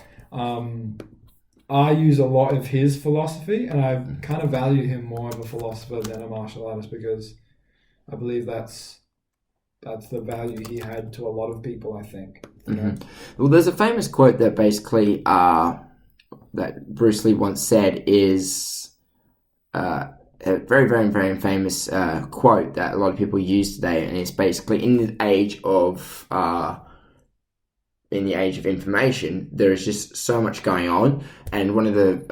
I use a lot of his philosophy, and I kind of value him more of a philosopher than a martial artist, because I believe that's the value he had to a lot of people, I think. Well, there's a famous quote that basically that Bruce Lee once said is a very, very, very famous quote that a lot of people use today, and it's basically in the age of information, there is just so much going on, and one of the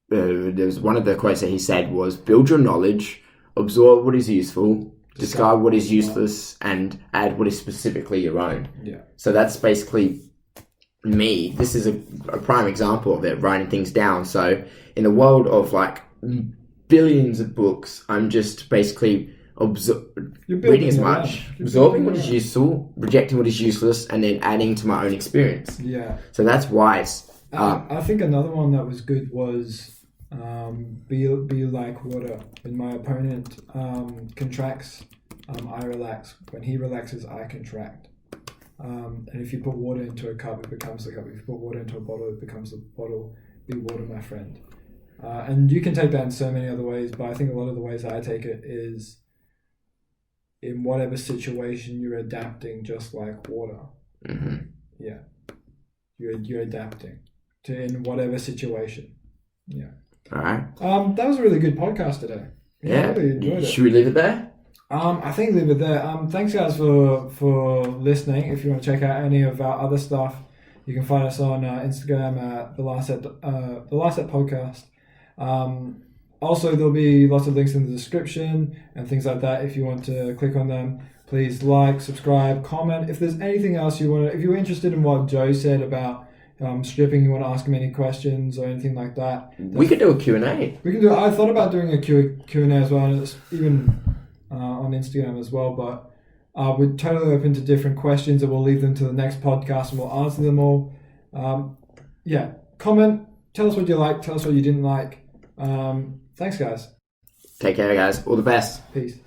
there was one of the quotes that he said was, "Build your knowledge, absorb what is useful, discard what is useless, and add what is specifically your own." Yeah. So that's basically me. This is a prime example of it, writing things down. So in the world of like billions of books, I'm just basically reading as much, absorbing what is useful, rejecting what is useless, and then adding to my own experience. Yeah. So that's wise. I think another one that was good was be like water. When my opponent contracts, I relax. When he relaxes, I contract. And if you put water into a cup, it becomes the cup. If you put water into a bottle, it becomes the bottle. Be water, my friend. And you can take that in so many other ways, but I think a lot of the ways I take it is in whatever situation you're adapting, just like water. Mm-hmm. Yeah. You're adapting to in whatever situation. Yeah. All right. That was a really good podcast today. Yeah. I really enjoyed it. Should we leave it there? I think leave it there. Thanks guys for listening. If you want to check out any of our other stuff, you can find us on Instagram at the Last Set Podcast. Also, there'll be lots of links in the description and things like that. If you want to click on them, please like, subscribe, comment. If there's anything else if you're interested in what Joe said about stripping, you want to ask him any questions or anything like that, we could do a Q&A. We can do. I thought about doing a Q&A as well, and it's even on Instagram as well. But we're totally open to different questions, and we'll leave them to the next podcast, and we'll answer them all. Yeah, comment. Tell us what you like. Tell us what you didn't like. Thanks, guys. Take care, guys. All the best. Peace.